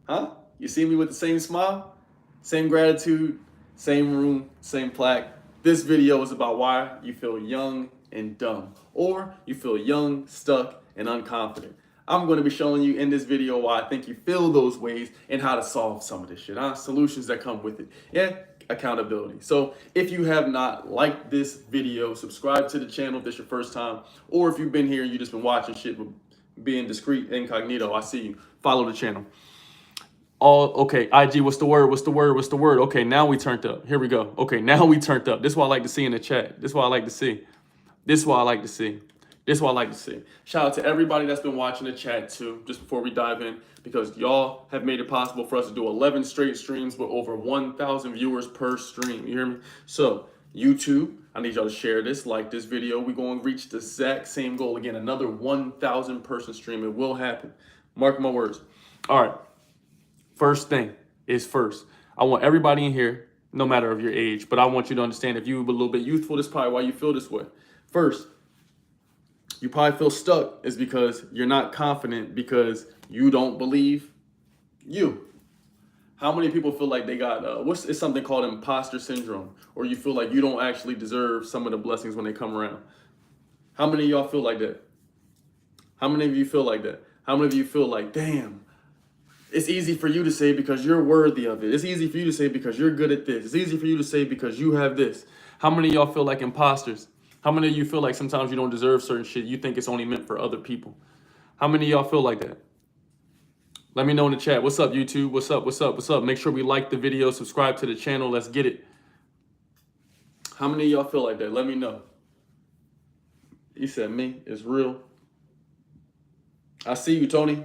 Huh? You see me with the same smile, same gratitude, same room, same plaque. This video is about why you feel young and dumb, or you feel young, stuck, and unconfident. I'm going to be showing you in this video why I think you feel those ways and how to solve some of this shit, solutions that come with it, and accountability. So if you have not liked this video, subscribe to the channel if this is your first time, or if you've been here and you just been watching shit with being discreet, incognito, I see you. Follow the channel. Okay, IG, what's the word? What's the word? What's the word? Okay, now we turned up. Here we go. Okay, now we turned up. This is what I like to see in the chat. This is what I like to see. This is what I like to see. This is what I like to see. Shout out to everybody that's been watching the chat too, just before we dive in, because y'all have made it possible for us to do 11 straight streams with over 1,000 viewers per stream. You hear me? So, YouTube, I need y'all to share this, like this video. We're going to reach the exact same goal again, another 1,000 person stream. It will happen. Mark my words. All right. First thing is first. I want everybody in here, no matter of your age, but I want you to understand if you're a little bit youthful, that's probably why you feel this way. First, you probably feel stuck is because you're not confident because you don't believe you. How many people feel like they got, it's something called imposter syndrome, or you feel like you don't actually deserve some of the blessings when they come around? How many of y'all feel like that? How many of you feel like that? How many of you feel like, damn, it's easy for you to say because you're worthy of it. It's easy for you to say because you're good at this. It's easy for you to say because you have this. How many of y'all feel like imposters? How many of you feel like sometimes you don't deserve certain shit? You think it's only meant for other people. How many of y'all feel like that? Let me know in the chat. What's up, YouTube? What's up? What's up? What's up? Make sure we like the video, subscribe to the channel. Let's get it. How many of y'all feel like that? Let me know. He said me. It's real. I see you, Tony.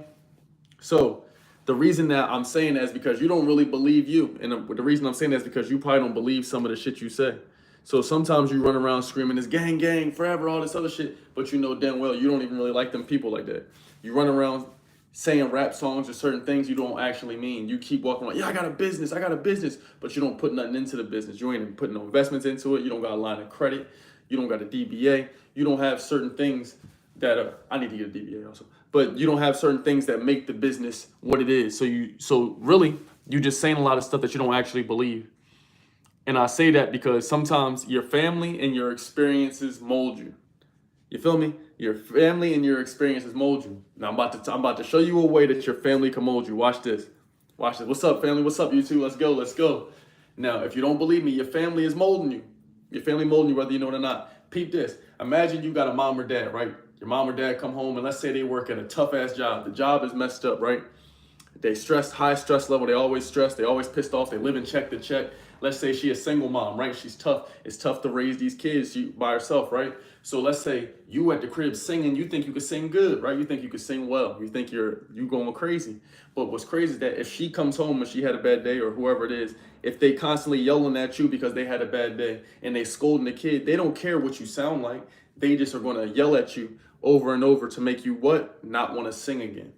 So, the reason that I'm saying that is because you don't really believe you. And the reason I'm saying that is because you probably don't believe some of the shit you say. So sometimes you run around screaming this gang, gang, forever, all this other shit, but you know damn well you don't even really like them people like that. You run around saying rap songs or certain things you don't actually mean. You keep walking around, yeah, I got a business, but you don't put nothing into the business. You ain't even putting no investments into it. You don't got a line of credit. You don't got a DBA. You don't have certain things that are, I need to get a DBA also, but you don't have certain things that make the business what it is. So really, you just saying a lot of stuff that you don't actually believe. And I say that because sometimes your family and your experiences mold you. You feel me? Your family and your experiences mold you. Now I'm about to show you a way that your family can mold you. Watch this. Watch this. What's up, family? What's up, YouTube? Let's go. Let's go. Now, if you don't believe me, your family is molding you. Your family molding you whether you know it or not. Peep this. Imagine you got a mom or dad, right? Your mom or dad come home and let's say they work at a tough ass job. The job is messed up, right? They stressed, high stress level. They always stressed. They always pissed off. They live in check to check. Let's say she a single mom, right? She's tough. It's tough to raise these kids by herself, right? So let's say you at the crib singing. You think you could sing good, right? You think you could sing well. You think you going crazy. But what's crazy is that if she comes home and she had a bad day or whoever it is, if they constantly yelling at you because they had a bad day and they scolding the kid, they don't care what you sound like. They just are going to yell at you over and over to make you what? Not want to sing again.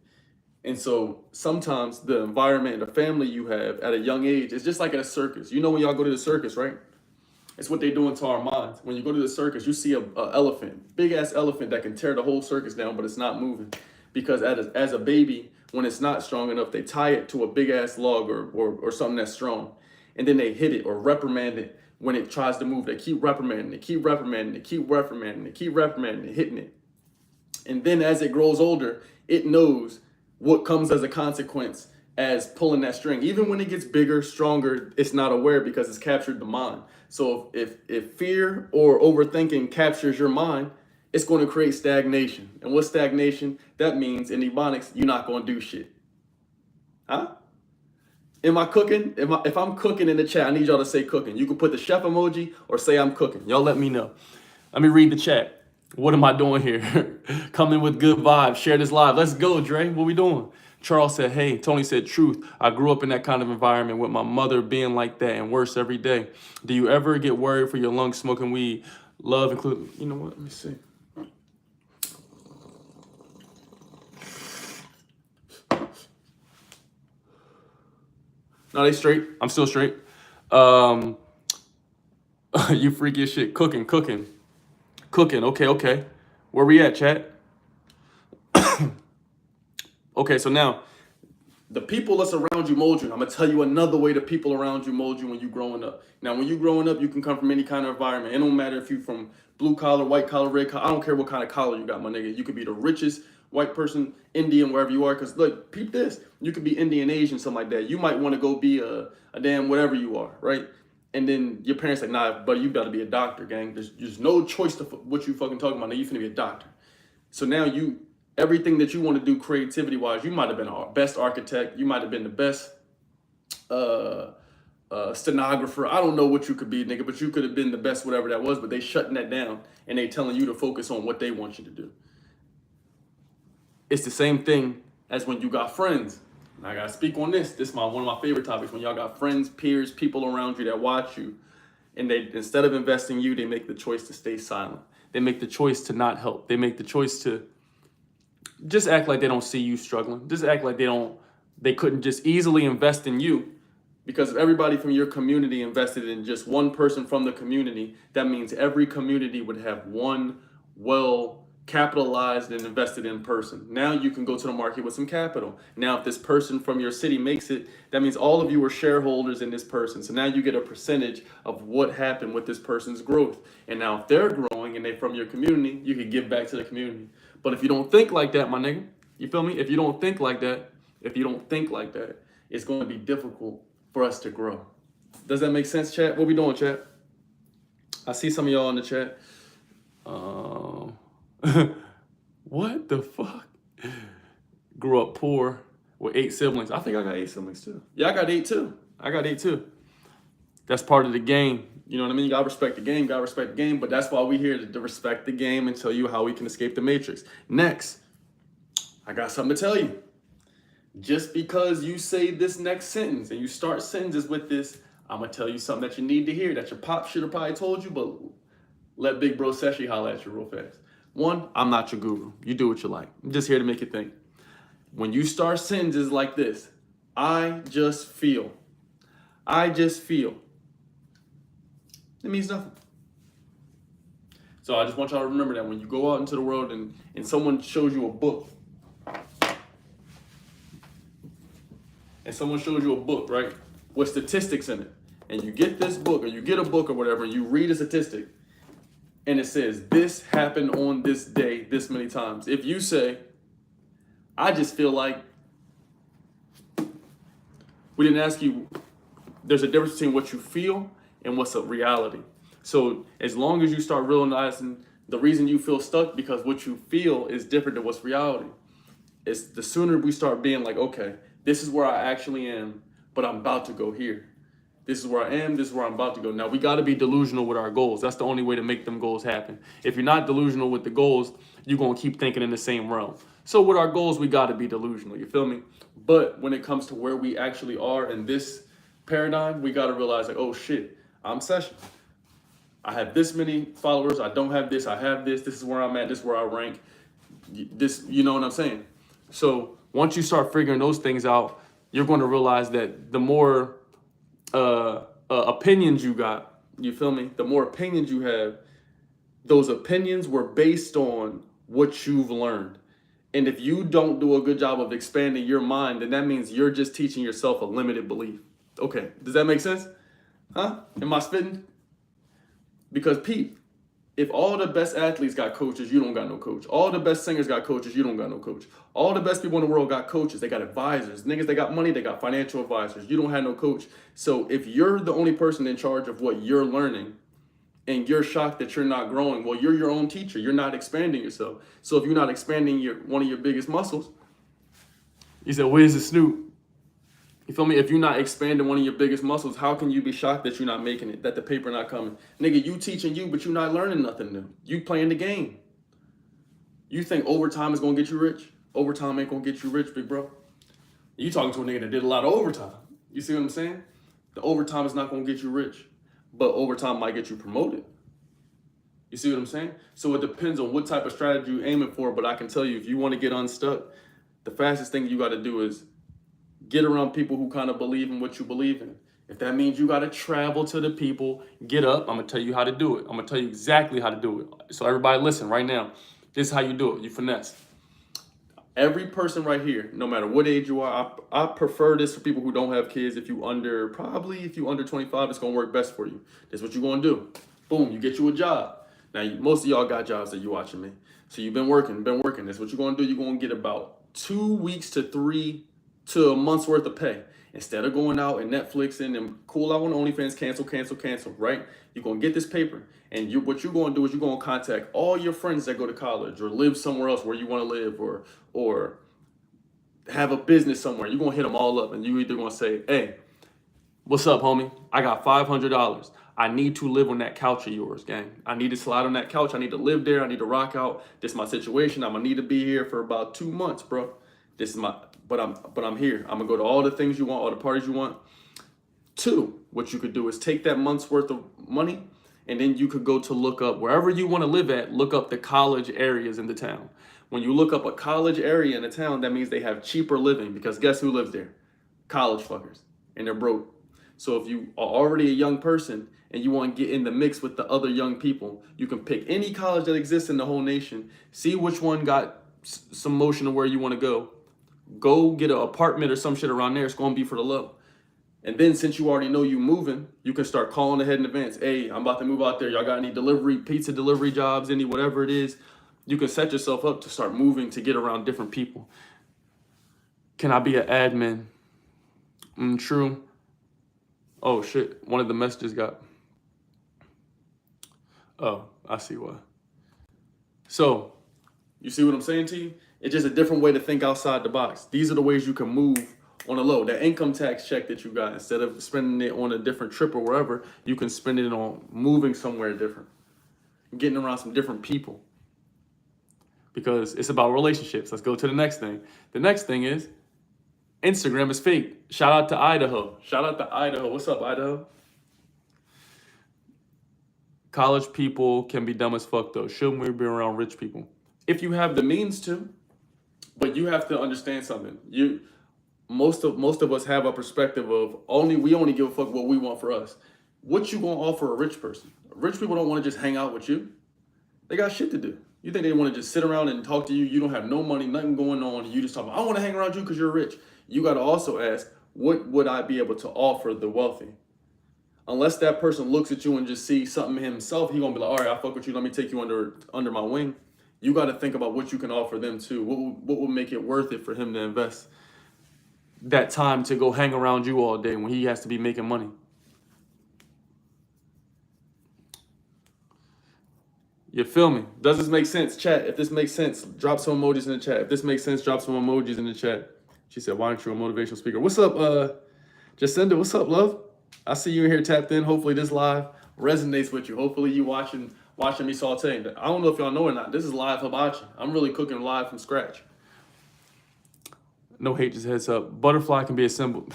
And so sometimes the environment and the family you have at a young age is just like at a circus. You know when y'all go to the circus, right? It's what they do into our minds. When you go to the circus, you see a elephant, big ass elephant that can tear the whole circus down, but it's not moving. Because as a baby, when it's not strong enough, they tie it to a big ass log or something that's strong. And then they hit it or reprimand it when it tries to move. They keep reprimanding it, keep reprimanding it, keep reprimanding it, keep reprimanding it, hitting it. And then as it grows older, it knows what comes as a consequence as pulling that string. Even when it gets bigger, stronger, it's not aware because it's captured the mind. So if fear or overthinking captures your mind, it's going to create stagnation. And what's stagnation? That means in Ebonics, you're not going to do shit. Huh? Am I cooking? If I'm cooking in the chat, I need y'all to say cooking. You can put the chef emoji or say I'm cooking. Y'all let me know. Let me read the chat. What am I doing here? Coming with good vibes. Share this live. Let's go, Dre. What we doing? Charles said, hey. Tony said, truth. I grew up in that kind of environment with my mother being like that and worse every day. Do you ever get worried for your lungs smoking weed? Love including, you know what? Let me see. No, they straight. I'm still straight. You freaky as shit. Cooking. Okay. Where we at, chat? Okay, so now The people that's around you mold you. I'm gonna tell you another way the people around you mold you when you growing up. Now, when you growing up, you can come from any kind of environment. It don't matter if you from blue collar, white collar, red collar. I don't care what kind of collar you got, my nigga. You could be the richest white person, Indian, wherever you are. Cause look, peep this. You could be Indian, Asian, something like that. You might want to go be a damn whatever you are, right? And then your parents like, nah, buddy, you gotta be a doctor, gang. There's no choice to what you fucking talking about. Now you finna be a doctor. So now everything that you want to do creativity wise, you might have been our best architect, you might have been the best stenographer. I don't know what you could be, nigga, but you could have been the best whatever that was, but they shutting that down and they telling you to focus on what they want you to do. It's the same thing as when you got friends. And I gotta speak on this. This is one of my favorite topics. When y'all got friends, peers, people around you that watch you, and they, instead of investing in you, they make the choice to stay silent. They make the choice to not help. They make the choice to just act like they don't see you struggling. Just act like they couldn't just easily invest in you, because if everybody from your community invested in just one person from the community, that means every community would have one well capitalized and invested in person. Now you can go to the market with some capital. Now, if this person from your city makes it, that means all of you are shareholders in this person. So now you get a percentage of what happened with this person's growth. And now if they're growing and they're from your community, you can give back to the community. But if you don't think like that, my nigga, you feel me? If you don't think like that, it's going to be difficult for us to grow. Does that make sense, chat? What we doing, chat? I see some of y'all in the chat. What the fuck? Grew up poor with 8 siblings. I think I got 8 siblings too. Yeah, I got 8 too. That's part of the game. You know what I mean? You gotta respect the game, but that's why we here to respect the game and tell you how we can escape the matrix. Next, I got something to tell you. Just because you say this next sentence and you start sentences with this, I'm gonna tell you something that you need to hear that your pop should have probably told you, but let big bro Seshi holler at you real fast. 1, I'm not your guru. You do what you like. I'm just here to make you think. When you start sentences like this, I just feel. It means nothing. So I just want y'all to remember that when you go out into the world and someone shows you a book, right, with statistics in it, and you get this book or you get a book or whatever, and you read a statistic, and it says, this happened on this day this many times. If you say, I just feel like, we didn't ask you, there's a difference between what you feel and what's a reality. So as long as you start realizing the reason you feel stuck, because what you feel is different than what's reality. It's the sooner we start being like, okay, this is where I actually am, but I'm about to go here. This is where I am, this is where I'm about to go. Now, we got to be delusional with our goals. That's the only way to make them goals happen. If you're not delusional with the goals, you're going to keep thinking in the same realm. So with our goals, we got to be delusional, you feel me? But when it comes to where we actually are in this paradigm, we got to realize like, oh shit, I'm Session. I have this many followers. I don't have this. I have this. This is where I'm at. This is where I rank. This, you know what I'm saying? So once you start figuring those things out, you're going to realize that the more opinions you got, you feel me? The more opinions you have, those opinions were based on what you've learned. And if you don't do a good job of expanding your mind, then that means you're just teaching yourself a limited belief. Okay, does that make sense? Huh? Am I spitting? Because Pete, if all the best athletes got coaches, you don't got no coach. All the best singers got coaches, you don't got no coach. All the best people in the world got coaches, they got advisors. Niggas, they got money, they got financial advisors. You don't have no coach. So if you're the only person in charge of what you're learning and you're shocked that you're not growing, well, you're your own teacher. You're not expanding yourself. So if you're not expanding one of your biggest muscles, you said, where's the Snoop? You feel me? If you're not expanding one of your biggest muscles, how can you be shocked that you're not making it, that the paper not coming? Nigga, you teaching you, but you're not learning nothing new. You playing the game. You think overtime is going to get you rich? Overtime ain't going to get you rich, big bro. You talking to a nigga that did a lot of overtime. You see what I'm saying? The overtime is not going to get you rich, but overtime might get you promoted. You see what I'm saying? So it depends on what type of strategy you're aiming for, but I can tell you, if you want to get unstuck, the fastest thing you got to do is get around people who kind of believe in what you believe in. If that means you got to travel to the people, get up. I'm going to tell you how to do it. I'm going to tell you exactly how to do it. So everybody listen right now. This is how you do it. You finesse. Every person right here, no matter what age you are, I prefer this for people who don't have kids. If you under 25, it's gonna work best for you. That's what you're gonna do. Boom, you get you a job. Now, most of y'all got jobs that you watching me. So you've been working. That's what you're gonna do. You're gonna get about 2 weeks to a month's worth of pay. Instead of going out and Netflixing and cool out on OnlyFans, cancel, right? You're gonna get this paper, and what you're gonna do is you're gonna contact all your friends that go to college or live somewhere else where you want to live, or have a business somewhere. You're gonna hit them all up, and you either gonna say, "Hey, what's up, homie? I got $500. I need to live on that couch of yours, gang. I need to slide on that couch. I need to live there. I need to rock out. This is my situation. I'm gonna need to be here for about 2 months, bro. This is but I'm here. I'm gonna go to all the things you want, all the parties you want." Two, what you could do is take that month's worth of money, and then you could go to look up wherever you want to live at, look up the college areas in the town. When you look up a college area in a town, that means they have cheaper living, because guess who lives there? College fuckers. And they're broke. So if you are already a young person and you want to get in the mix with the other young people, you can pick any college that exists in the whole nation, see which one got some motion of where you want to go get an apartment or some shit around there. It's going to be for the low. And then since you already know you moving, you can start calling ahead in advance. Hey, I'm about to move out there. Y'all got any pizza delivery jobs, any whatever it is? You can set yourself up to start moving to get around different people. Can I be an admin? True. Oh shit, one of the messages got. Oh, I see why. So, you see what I'm saying to you? It's just a different way to think outside the box. These are the ways you can move on a low. That income tax check that you got, instead of spending it on a different trip or wherever, you can spend it on moving somewhere different, getting around some different people. Because it's about relationships. Let's go to the next thing. The next thing is Instagram is fake. Shout out to Idaho. What's up, Idaho? College people can be dumb as fuck though. Shouldn't we be around rich people? If you have the means to, but you have to understand something. Most of us have a perspective of we only give a fuck what we want for us. What you gonna offer a rich person? Rich people don't want to just hang out with you. They got shit to do. You think they want to just sit around and talk to you? You don't have no money, nothing going on, and you just talk about, I want to hang around you because you're rich. You got to also ask, what would I be able to offer the wealthy? Unless that person looks at you and just sees something himself, he gonna be like, all right, I fuck with you. Let me take you under my wing. You got to think about what you can offer them too. What will make it worth it for him to invest that time to go hang around you all day when he has to be making money? You feel me? Does this make sense? Chat, if this makes sense, drop some emojis in the chat. If this makes sense, drop some emojis in the chat. She said, why aren't you a motivational speaker? What's up, Jacinda? What's up, love? I see you in here tapped in. Hopefully this live resonates with you. Hopefully you watching me saute. I don't know if y'all know or not. This is live hibachi. I'm really cooking live from scratch. No hate, just heads up. Butterfly can be a symbol.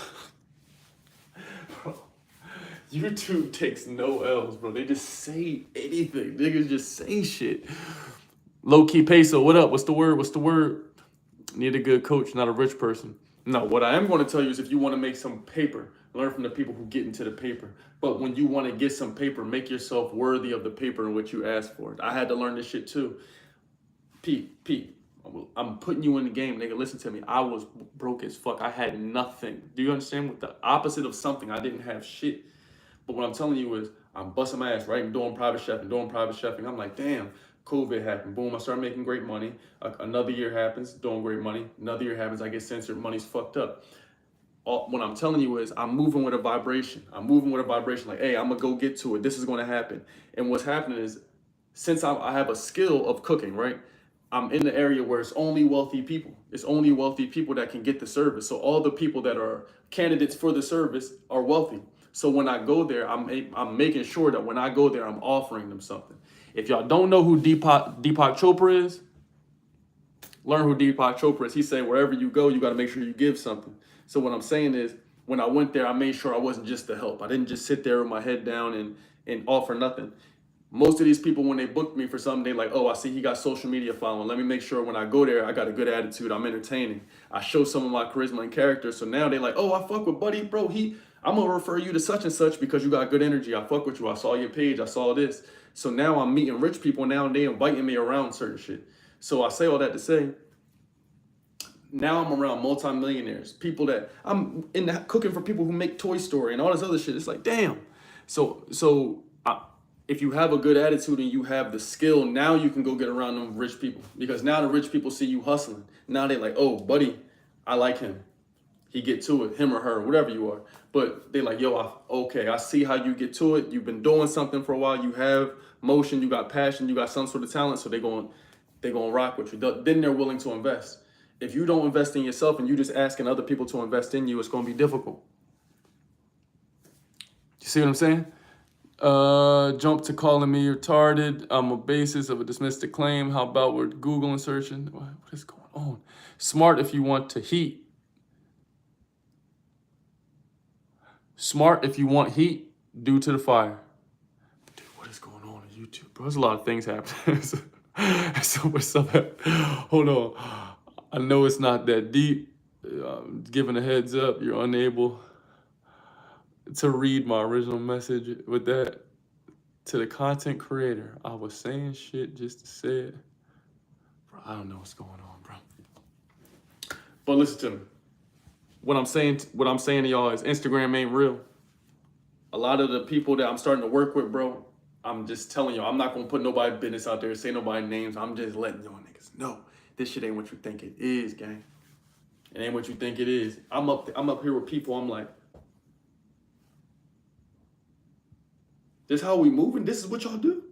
Bro, YouTube takes no L's, bro. They just say anything. Niggas just say shit. Low-key peso, what up? What's the word? Need a good coach, not a rich person. No, what I am going to tell you is if you want to make some paper, learn from the people who get into the paper. But when you want to get some paper, make yourself worthy of the paper and what you ask for. I had to learn this shit too. Pete, I'm putting you in the game, nigga. Listen to me. I was broke as fuck. I had nothing. Do you understand? With the opposite of something, I didn't have shit. But what I'm telling you is I'm busting my ass, right? And doing private chefing. I'm like, damn. COVID happened. Boom, I started making great money. Another year happens, doing great money. Another year happens, I get censored, money's fucked up. What I'm telling you is I'm moving with a vibration. Like, hey, I'm gonna go get to it. This is gonna happen. And what's happening is, since I have a skill of cooking, right? I'm in the area where it's only wealthy people. It's only wealthy people that can get the service. So all the people that are candidates for the service are wealthy. So when I go there, I'm making sure that when I go there, I'm offering them something. If y'all don't know who Deepak Chopra is, learn who Deepak Chopra is. He said, wherever you go, you got to make sure you give something. So what I'm saying is, when I went there, I made sure I wasn't just to help. I didn't just sit there with my head down and offer nothing. Most of these people, when they booked me for something, they like, oh, I see he got social media following. Let me make sure when I go there, I got a good attitude. I'm entertaining. I show some of my charisma and character. So now they like, oh, I fuck with Buddy, bro. I'm going to refer you to such and such because you got good energy. I fuck with you. I saw your page. I saw this. So now I'm meeting rich people now and they inviting me around certain shit. So I say all that to say, now I'm around multimillionaires, people that I'm in the, cooking for people who make Toy Story and all this other shit. It's like, damn. If you have a good attitude and you have the skill, now you can go get around them rich people, because now the rich people see you hustling. Now they like, oh, buddy, I like him. He get to it, him or her, whatever you are. But they like, yo, okay, I see how you get to it. You've been doing something for a while. You have motion, you got passion, you got some sort of talent. So they're going rock with you. Then they're willing to invest. If you don't invest in yourself and you just asking other people to invest in you, it's going to be difficult. You see what I'm saying? Jump to calling me retarded. I'm a basis of a dismissed claim. How about we're Googling searching? What is going on? Smart if you want to heat. Smart if you want heat due to the fire. Dude, what is going on YouTube, bro? There's a lot of things happening. So much stuff happening. Hold on. I know it's not that deep. Giving a heads up, you're unable to read my original message with that. To the content creator, I was saying shit just to say it. Bro, I don't know what's going on, bro. But listen to me. What I'm saying to y'all is Instagram ain't real. A lot of the people that I'm starting to work with, bro, I'm just telling y'all, I'm not gonna put nobody's business out there, say nobody's names. I'm just letting y'all niggas know this shit ain't what you think it is, gang. It ain't what you think it is. I'm up here with people. I'm like, this is how we move, and this is what y'all do.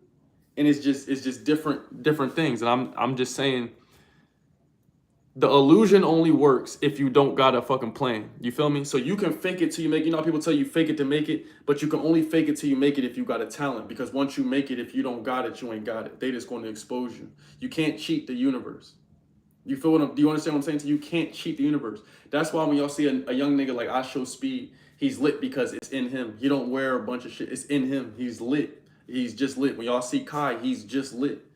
And it's just different things. And I'm just saying, the illusion only works if you don't got a fucking plan. You feel me? So you can fake it till you make it. You know how people tell you fake it to make it, but you can only fake it till you make it if you got a talent. Because once you make it, if you don't got it, you ain't got it. They just going to expose you. You can't cheat the universe. You feel what do you understand what I'm saying to you? You can't cheat the universe. That's why when y'all see a young nigga like I Show Speed, he's lit because it's in him. He don't wear a bunch of shit. It's in him. He's lit. He's just lit. When y'all see Kai, he's just lit.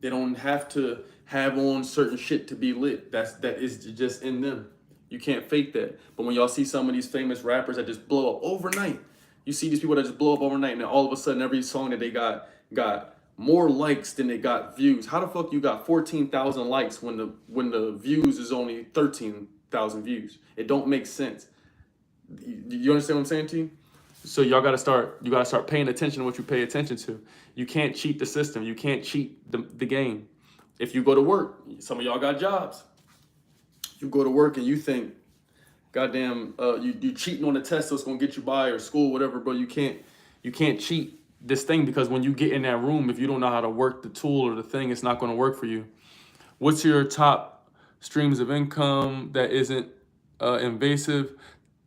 They don't have to have on certain shit to be lit. That is just in them. You can't fake that. But when y'all see some of these famous rappers that just blow up overnight, you see these people that just blow up overnight, and then all of a sudden every song that they got more likes than they got views. How the fuck you got 14,000 likes when the views is only 13,000 views? It don't make sense. You understand what I'm saying to you? So you gotta start paying attention to what you pay attention to. You can't cheat the system. You can't cheat the game. If you go to work, some of y'all got jobs. You go to work and you think, goddamn, you cheating on the test so it's gonna get you by, or school, whatever, bro. You can't cheat this thing, because when you get in that room, if you don't know how to work the tool or the thing, it's not gonna work for you. What's your top streams of income that isn't invasive?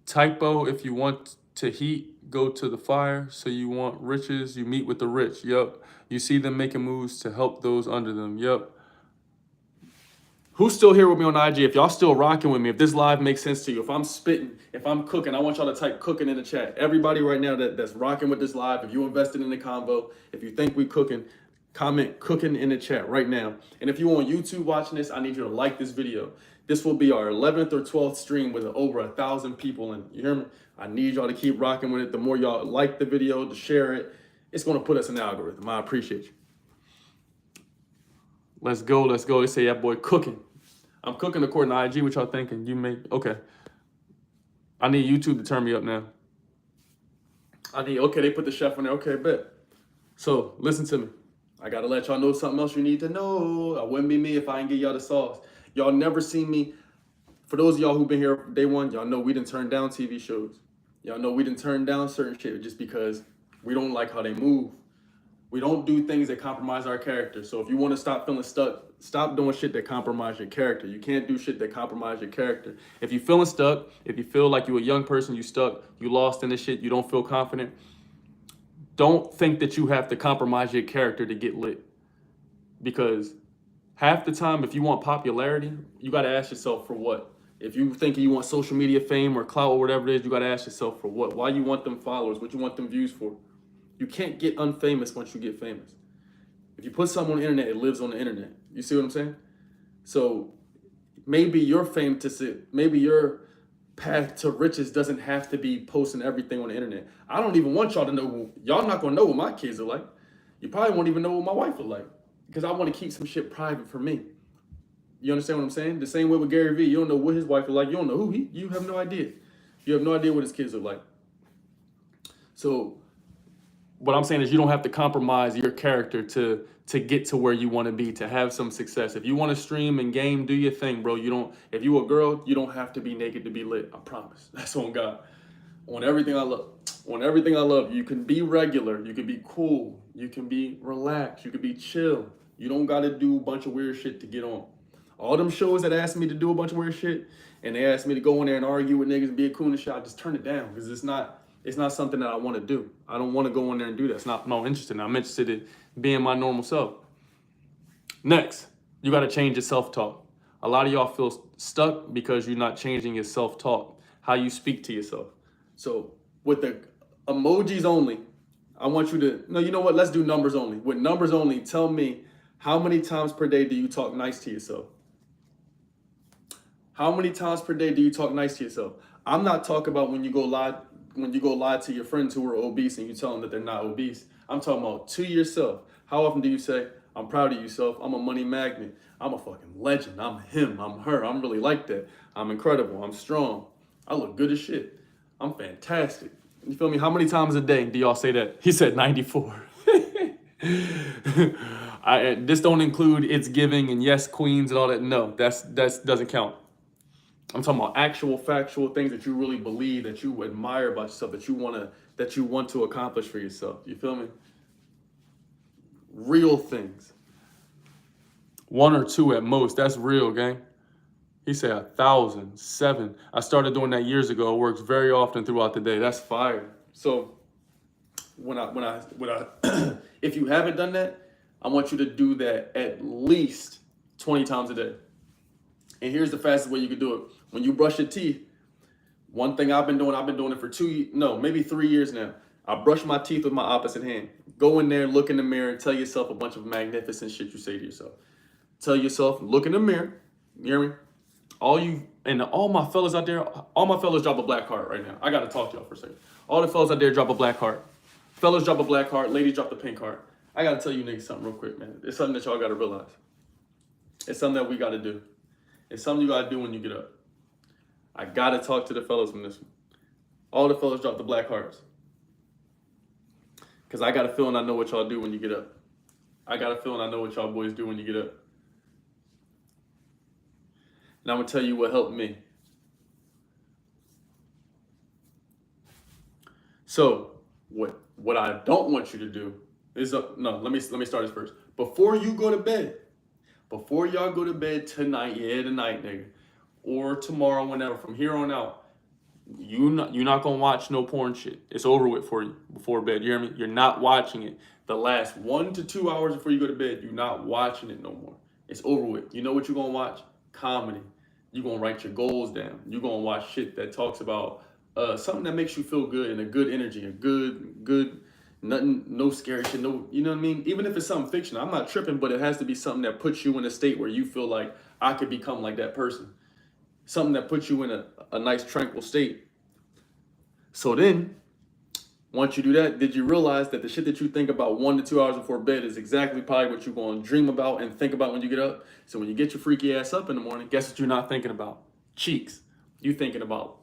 Typo, if you want to heat, go to the fire. So you want riches, you meet with the rich. Yup. You see them making moves to help those under them. Yup. Who's still here with me on IG? If y'all still rocking with me, if this live makes sense to you, if I'm spitting, if I'm cooking, I want y'all to type cooking in the chat. Everybody right now that's rocking with this live, if you invested in the convo, if you think we cooking, comment cooking in the chat right now. And if you're on YouTube watching this, I need you to like this video. This will be our 11th or 12th stream with over 1,000 people in. You hear me? I need y'all to keep rocking with it. The more y'all like the video, to share it, it's going to put us in the algorithm. I appreciate you. Let's go. Let's go. They say that boy cooking. I'm cooking according to IG. What y'all thinking? Okay. I need YouTube to turn me up now. Okay, they put the chef on there. Okay, bet. So listen to me. I got to let y'all know something else you need to know. I wouldn't be me if I ain't give y'all the sauce. Y'all never seen me. For those of y'all who've been here from day one, y'all know we didn't turn down TV shows. Y'all know we didn't turn down certain shit just because we don't like how they move. We don't do things that compromise our character. So if you want to stop feeling stuck, stop doing shit that compromise your character. You can't do shit that compromise your character. If you're feeling stuck, if you feel like you're a young person, you stuck, you lost in this shit, you don't feel confident, don't think that you have to compromise your character to get lit. Because half the time, if you want popularity, you got to ask yourself for what? If you think you want social media fame or clout or whatever it is, you got to ask yourself for what? Why you want them followers? What you want them views for? You can't get unfamous once you get famous. If you put something on the internet, it lives on the internet. You see what I'm saying? So maybe your fame maybe your path to riches doesn't have to be posting everything on the internet. I don't even want y'all to know. Y'all not gonna know what my kids are like. You probably won't even know what my wife is like, because I want to keep some shit private for me. You understand what I'm saying? The same way with Gary Vee. You don't know what his wife is like. You don't know who he. You have no idea. You have no idea what his kids are like. So what I'm saying is you don't have to compromise your character to get to where you want to be, to have some success. If you want to stream and game, do your thing, bro. You don't, if you a girl, you don't have to be naked to be lit. I promise. That's on God. On everything I love. On everything I love. You can be regular. You can be cool. You can be relaxed. You can be chill. You don't got to do a bunch of weird shit to get on. All them shows that asked me to do a bunch of weird shit, and they asked me to go in there and argue with niggas and be a coon and shit, I just turn it down because it's not something that I want to do. I don't want to go in there and do that. It's not, I'm not interested in. I'm interested in being my normal self. Next, you got to change your self-talk. A lot of y'all feel stuck because you're not changing your self-talk, how you speak to yourself. So with the emojis only, I want you to, no, you know what? Let's do numbers only. With numbers only, tell me how many times per day do you talk nice to yourself? How many times per day do you talk nice to yourself? I'm not talking about when you go lie to your friends who are obese and you tell them that they're not obese. I'm talking about to yourself. How often do you say, I'm proud of you, self. I'm a money magnet. I'm a fucking legend. I'm him. I'm her. I'm really like that. I'm incredible. I'm strong. I look good as shit. I'm fantastic. You feel me? How many times a day do y'all say that? He said 94. This don't include it's giving and yes, queens and all that. No, that doesn't count. I'm talking about actual factual things that you really believe, that you admire about yourself, that you want to accomplish for yourself. You feel me? Real things. 1 or 2 at most. That's real, gang. He said 1,000, 7. I started doing that years ago. It works very often throughout the day. That's fire. So when I if you haven't done that, I want you to do that at least 20 times a day. And here's the fastest way you can do it. When you brush your teeth, one thing I've been doing it for maybe 3 years now. I brush my teeth with my opposite hand. Go in there, look in the mirror, and tell yourself a bunch of magnificent shit you say to yourself. Tell yourself, look in the mirror. You hear me? All my fellas out there, all my fellas drop a black heart right now. I got to talk to y'all for a second. All the fellas out there drop a black heart. Fellas drop a black heart. Ladies drop the pink heart. I got to tell you niggas something real quick, man. It's something that y'all got to realize. It's something that we got to do. It's something you got to do when you get up. I got to talk to the fellas on this one. All the fellas drop the black hearts. Because I got a feeling I know what y'all do when you get up. I got a feeling I know what y'all boys do when you get up. And I'm going to tell you what helped me. So, what I don't want you to do is, let me start this first. Before you go to bed, before y'all go to bed tonight, nigga, or tomorrow, whenever, from here on out, you're not going to watch no porn shit. It's over with for you before bed. You hear me? You're not watching it. The last 1 to 2 hours before you go to bed, you're not watching it no more. It's over with. You know what you're going to watch? Comedy. You're going to write your goals down. You're going to watch shit that talks about something that makes you feel good and a good energy, a good, nothing, no scary shit, no, you know what I mean? Even if it's something fiction, I'm not tripping, but it has to be something that puts you in a state where you feel like I could become like that person. Something that puts you in a nice tranquil state. So then, once you do that, did you realize that the shit that you think about 1 to 2 hours before bed is exactly probably what you're going to dream about and think about when you get up? So when you get your freaky ass up in the morning, guess what you're not thinking about? Cheeks. You thinking about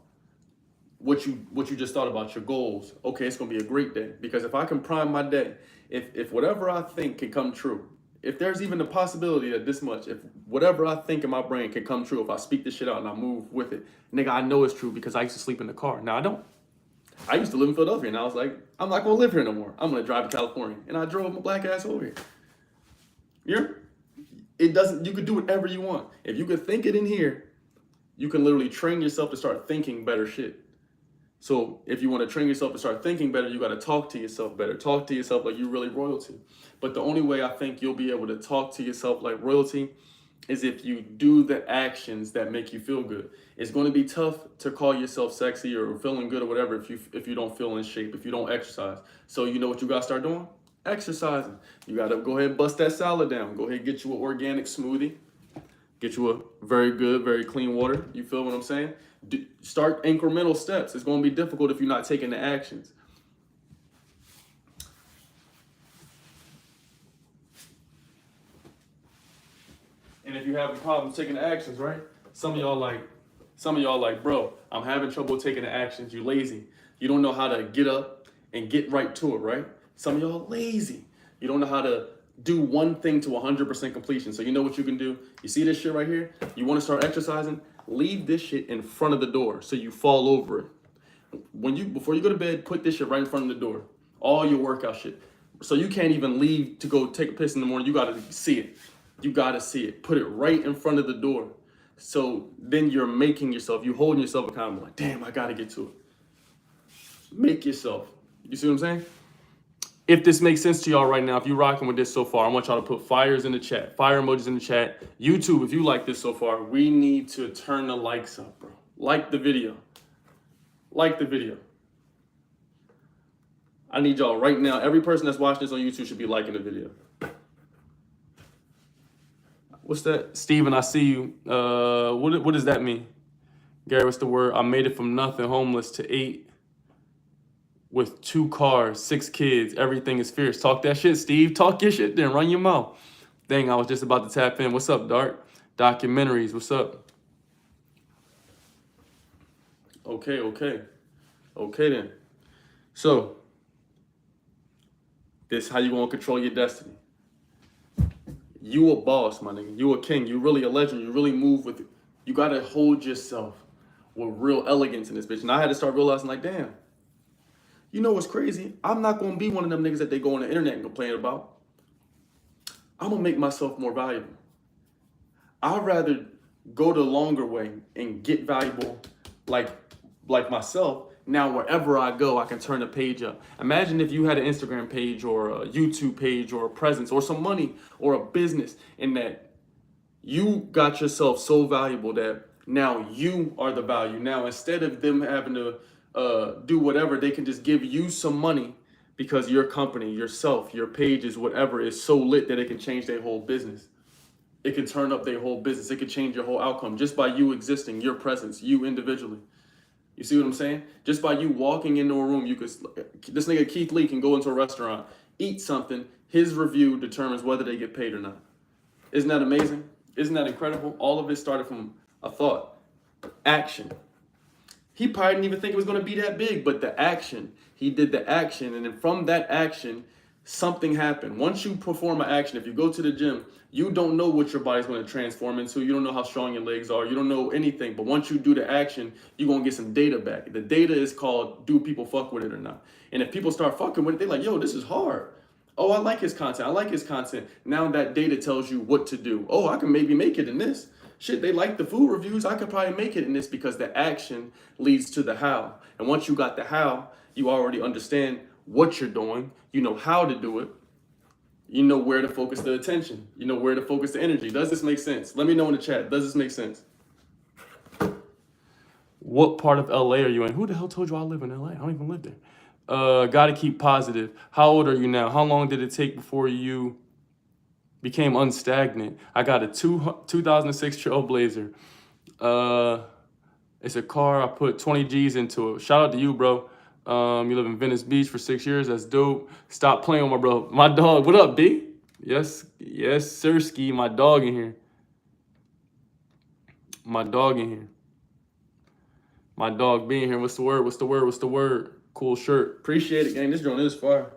what you just thought about, your goals. Okay, it's going to be a great day. Because if I can prime my day, if whatever I think can come true, if there's even the possibility that this much, if whatever I think in my brain can come true, if I speak this shit out and I move with it, nigga, I know it's true because I used to sleep in the car. Now I don't. I used to live in Philadelphia and I was like, I'm not going to live here no more. I'm going to drive to California. And I drove my black ass over here. You could do whatever you want. If you could think it in here, you can literally train yourself to start thinking better shit. So if you want to train yourself to start thinking better, you got to talk to yourself better. Talk to yourself like you're really royalty. But the only way I think you'll be able to talk to yourself like royalty is if you do the actions that make you feel good. It's going to be tough to call yourself sexy or feeling good or whatever if you don't feel in shape, if you don't exercise. So you know what you got to start doing? Exercising. You got to go ahead and bust that salad down. Go ahead and get you an organic smoothie. Get you a very good, very clean water. You feel what I'm saying? Start incremental steps. It's going to be difficult if you're not taking the actions. And if you're having problems taking the actions, right? Some of y'all like, bro, I'm having trouble taking the actions. You lazy. You don't know how to get up and get right to it, right? Some of y'all lazy. You don't know how to do one thing to 100% completion. So you know what you can do? You see this shit right here? You want to start exercising? Leave this shit in front of the door so you fall over it. Before you go to bed, put this shit right in front of the door. All your workout shit. So you can't even leave to go take a piss in the morning. You gotta see it. You gotta see it. Put it right in front of the door. So then you're making yourself, you holding yourself accountable. Like, damn, I gotta get to it. Make yourself. You see what I'm saying? If this makes sense to y'all right now, if you're rocking with this so far, I want y'all to put fires in the chat, fire emojis in the chat. YouTube, if you like this so far, we need to turn the likes up, bro. Like the video. Like the video. I need y'all right now. Every person that's watching this on YouTube should be liking the video. What's that? Steven, I see you. What does that mean? Gary, what's the word? I made it from nothing, homeless, to 8 with 2 cars, 6 kids. Everything is fierce. Talk that shit, Steve. Talk your shit then. Run your mouth. Dang, I was just about to tap in. What's up, Dart? Documentaries, what's up? Okay then. So, this how you gonna control your destiny. You a boss, my nigga. You a king. You really a legend. You really move with it. You gotta hold yourself with real elegance in this bitch. And I had to start realizing, like, damn, you know what's crazy? I'm not gonna be one of them niggas that they go on the internet and complain about. I'm gonna make myself more valuable. I'd rather go the longer way and get valuable like myself. Now, wherever I go, I can turn the page up. Imagine if you had an Instagram page or a YouTube page or a presence or some money or a business, and that you got yourself so valuable that now you are the value. Now, instead of them having to do whatever, they can just give you some money because your company, yourself, your pages, whatever is so lit that it can change their whole business. It can turn up their whole business. It can change your whole outcome just by you existing, your presence, you individually. You see what I'm saying? Just by you walking into a room, you could. This nigga Keith Lee can go into a restaurant, eat something. His review determines whether they get paid or not. Isn't that amazing? Isn't that incredible? All of it started from a thought, action. He probably didn't even think it was going to be that big, but the action. He did the action, and then from that action, something happened. Once you perform an action, if you go to the gym, you don't know what your body's going to transform into. You don't know how strong your legs are. You don't know anything. But once you do the action, you're going to get some data back. The data is called, do people fuck with it or not? And if people start fucking with it, they're like, yo, this is hard. Oh, I like his content. I like his content. Now that data tells you what to do. Oh, I can maybe make it in this. Shit, they like the food reviews. I could probably make it in this because the action leads to the how. And once you got the how, you already understand what you're doing. You know how to do it. You know where to focus the attention. You know where to focus the energy. Does this make sense? Let me know in the chat. Does this make sense? What part of LA are you in? Who the hell told you I live in LA? I don't even live there. Gotta keep positive. How old are you now? How long did it take before you became unstagnant? I got a 2006 Trailblazer. It's a car. I put 20 G's into it. Shout out to you, bro. You live in Venice Beach for 6 years. That's dope. Stop playing with my bro. My dog. What up, B? Yes, sirski. My dog in here. My dog in here. My dog being here. What's the word? Cool shirt. Appreciate it, gang. This joint is fire.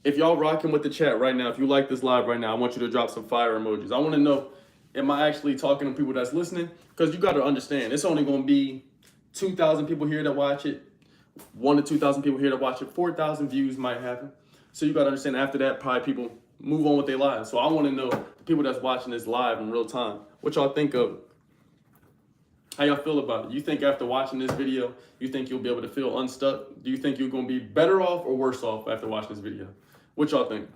If y'all rocking with the chat right now, if you like this live right now, I want you to drop some fire emojis. I want to know, am I actually talking to people that's listening? Because you got to understand, it's only going to be 2,000 people here that watch it. 1,000 to 2,000 people here to watch it. 4,000 views might happen. So you got to understand, after that, probably people move on with their lives. So I want to know the people that's watching this live in real time, what y'all think of it? How y'all feel about it? You think after watching this video, you think you'll be able to feel unstuck? Do you think you're going to be better off or worse off after watching this video? What y'all think?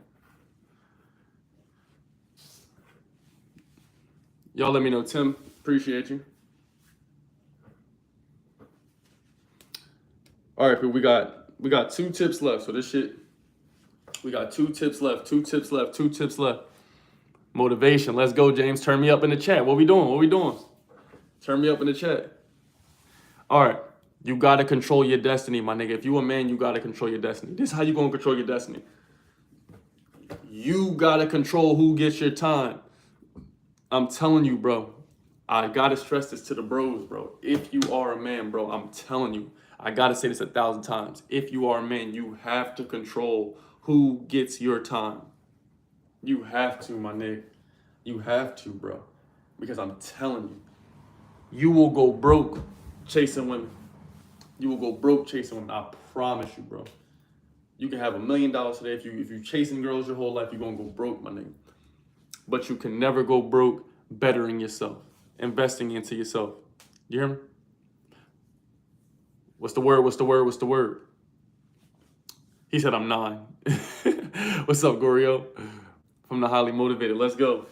Y'all let me know. Tim, appreciate you. All right, people, we got 2 tips left. So this shit, we got 2 tips left, 2 tips left, 2 tips left. Motivation. Let's go, James. Turn me up in the chat. What we doing? Turn me up in the chat. All right. You got to control your destiny, my nigga. If you a man, you got to control your destiny. This is how you going to control your destiny. You got to control who gets your time. I'm telling you, bro. I gotta stress this to the bros, bro. If you are a man, bro, I'm telling you. I gotta say this 1,000 times. If you are a man, you have to control who gets your time. You have to, my nigga. You have to, bro. Because I'm telling you, you will go broke chasing women. You will go broke chasing women. I promise you, bro. You can have $1 million today. If you chasing girls your whole life, you're gonna go broke, my nigga. But you can never go broke bettering yourself, investing into yourself. You hear me? What's the word? What's the word? What's the word? He said I'm 9. What's up, Gorio? From the highly motivated. Let's go.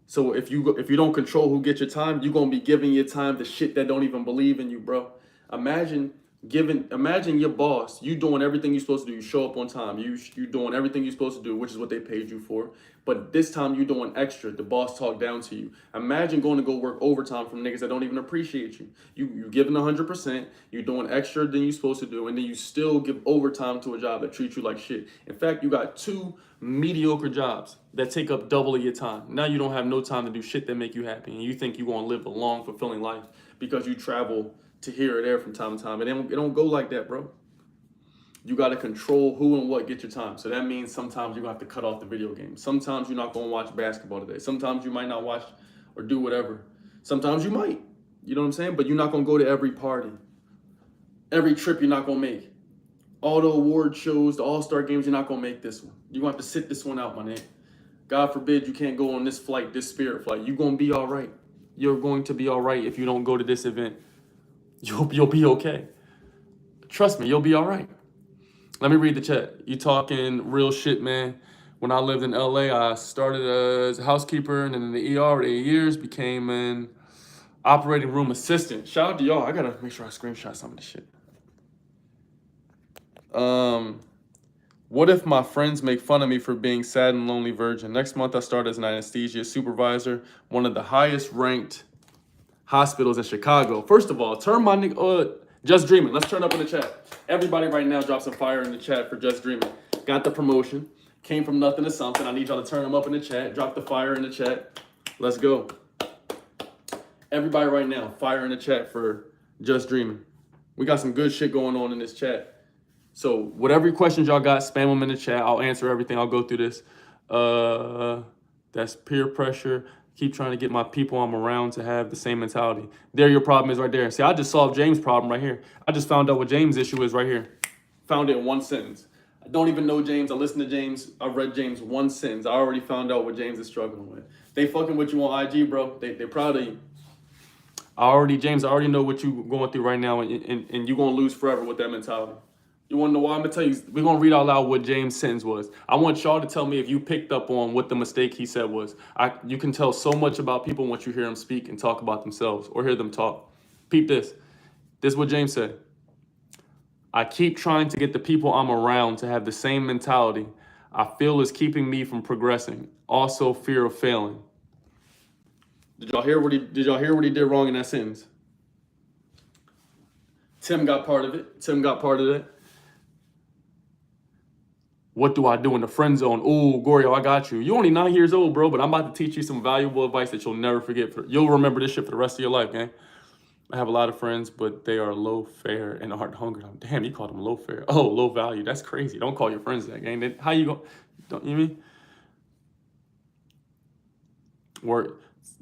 So if you don't control who gets your time, you're gonna be giving your time to shit that don't even believe in you, bro. Imagine your boss, you doing everything you're supposed to do. You show up on time. You doing everything you're supposed to do, which is what they paid you for. But this time you doing extra. The boss talked down to you. Imagine going to go work overtime from niggas that don't even appreciate you. You giving 100%. You're doing extra than you're supposed to do, and then you still give overtime to a job that treats you like shit. In fact, you got 2 mediocre jobs that take up double of your time. Now you don't have no time to do shit that make you happy, and you think you're gonna live a long, fulfilling life because you travel to here or there from time to time. It don't go like that, bro. You got to control who and what get your time. So that means sometimes you're going to have to cut off the video game. Sometimes you're not going to watch basketball today. Sometimes you might not watch or do whatever. Sometimes you might. You know what I'm saying? But you're not going to go to every party. Every trip you're not going to make. All the award shows, the all-star games, you're not going to make this one. You're going to have to sit this one out, my nigga. God forbid you can't go on this flight, this spirit flight. You're going to be all right. You're going to be all right if you don't go to this event. You'll be okay. Trust me, you'll be all right. Let me read the chat. You talking real shit, man. When I lived in LA, I started as a housekeeper and then in the ER for 8 years, became an operating room assistant. Shout out to y'all. I gotta make sure I screenshot some of this shit. What if my friends make fun of me for being sad and lonely virgin? Next month I start as an anesthesia supervisor, one of the highest ranked hospitals in Chicago. First of all, turn my nigga, Just Dreaming. Let's turn up in the chat. Everybody right now drop some fire in the chat for Just Dreaming. Got the promotion. Came from nothing to something. I need y'all to turn them up in the chat. Drop the fire in the chat. Let's go. Everybody right now, fire in the chat for Just Dreaming. We got some good shit going on in this chat. So whatever questions y'all got, spam them in the chat. I'll answer everything. I'll go through this. That's peer pressure. Keep trying to get my people I'm around to have the same mentality. There your problem is right there. See, I just solved James' problem right here. I just found out what James' issue is right here. Found it in one sentence. I don't even know James. I listened to James. I read James one sentence. I already found out what James is struggling with. They fucking with you on IG, bro. They proud of you. James, I already know what you going through right now, and you're going to lose forever with that mentality. You want to know why? I'm going to tell you. We're going to read out loud what James' sentence was. I want y'all to tell me if you picked up on what the mistake he said was. You can tell so much about people once you hear them speak and talk about themselves or hear them talk. Peep this. This is what James said. I keep trying to get the people I'm around to have the same mentality I feel is keeping me from progressing. Also, fear of failing. Did y'all hear what he did wrong in that sentence? Tim got part of it. What do I do in the friend zone? Ooh, Gorio, I got you. You're only 9 years old, bro, but I'm about to teach you some valuable advice that you'll never forget. You'll remember this shit for the rest of your life, gang. I have a lot of friends, but they are low fare and aren't hungry. Damn, you called them low fare. Oh, low value. That's crazy. Don't call your friends that, gang. How you go? Don't you mean?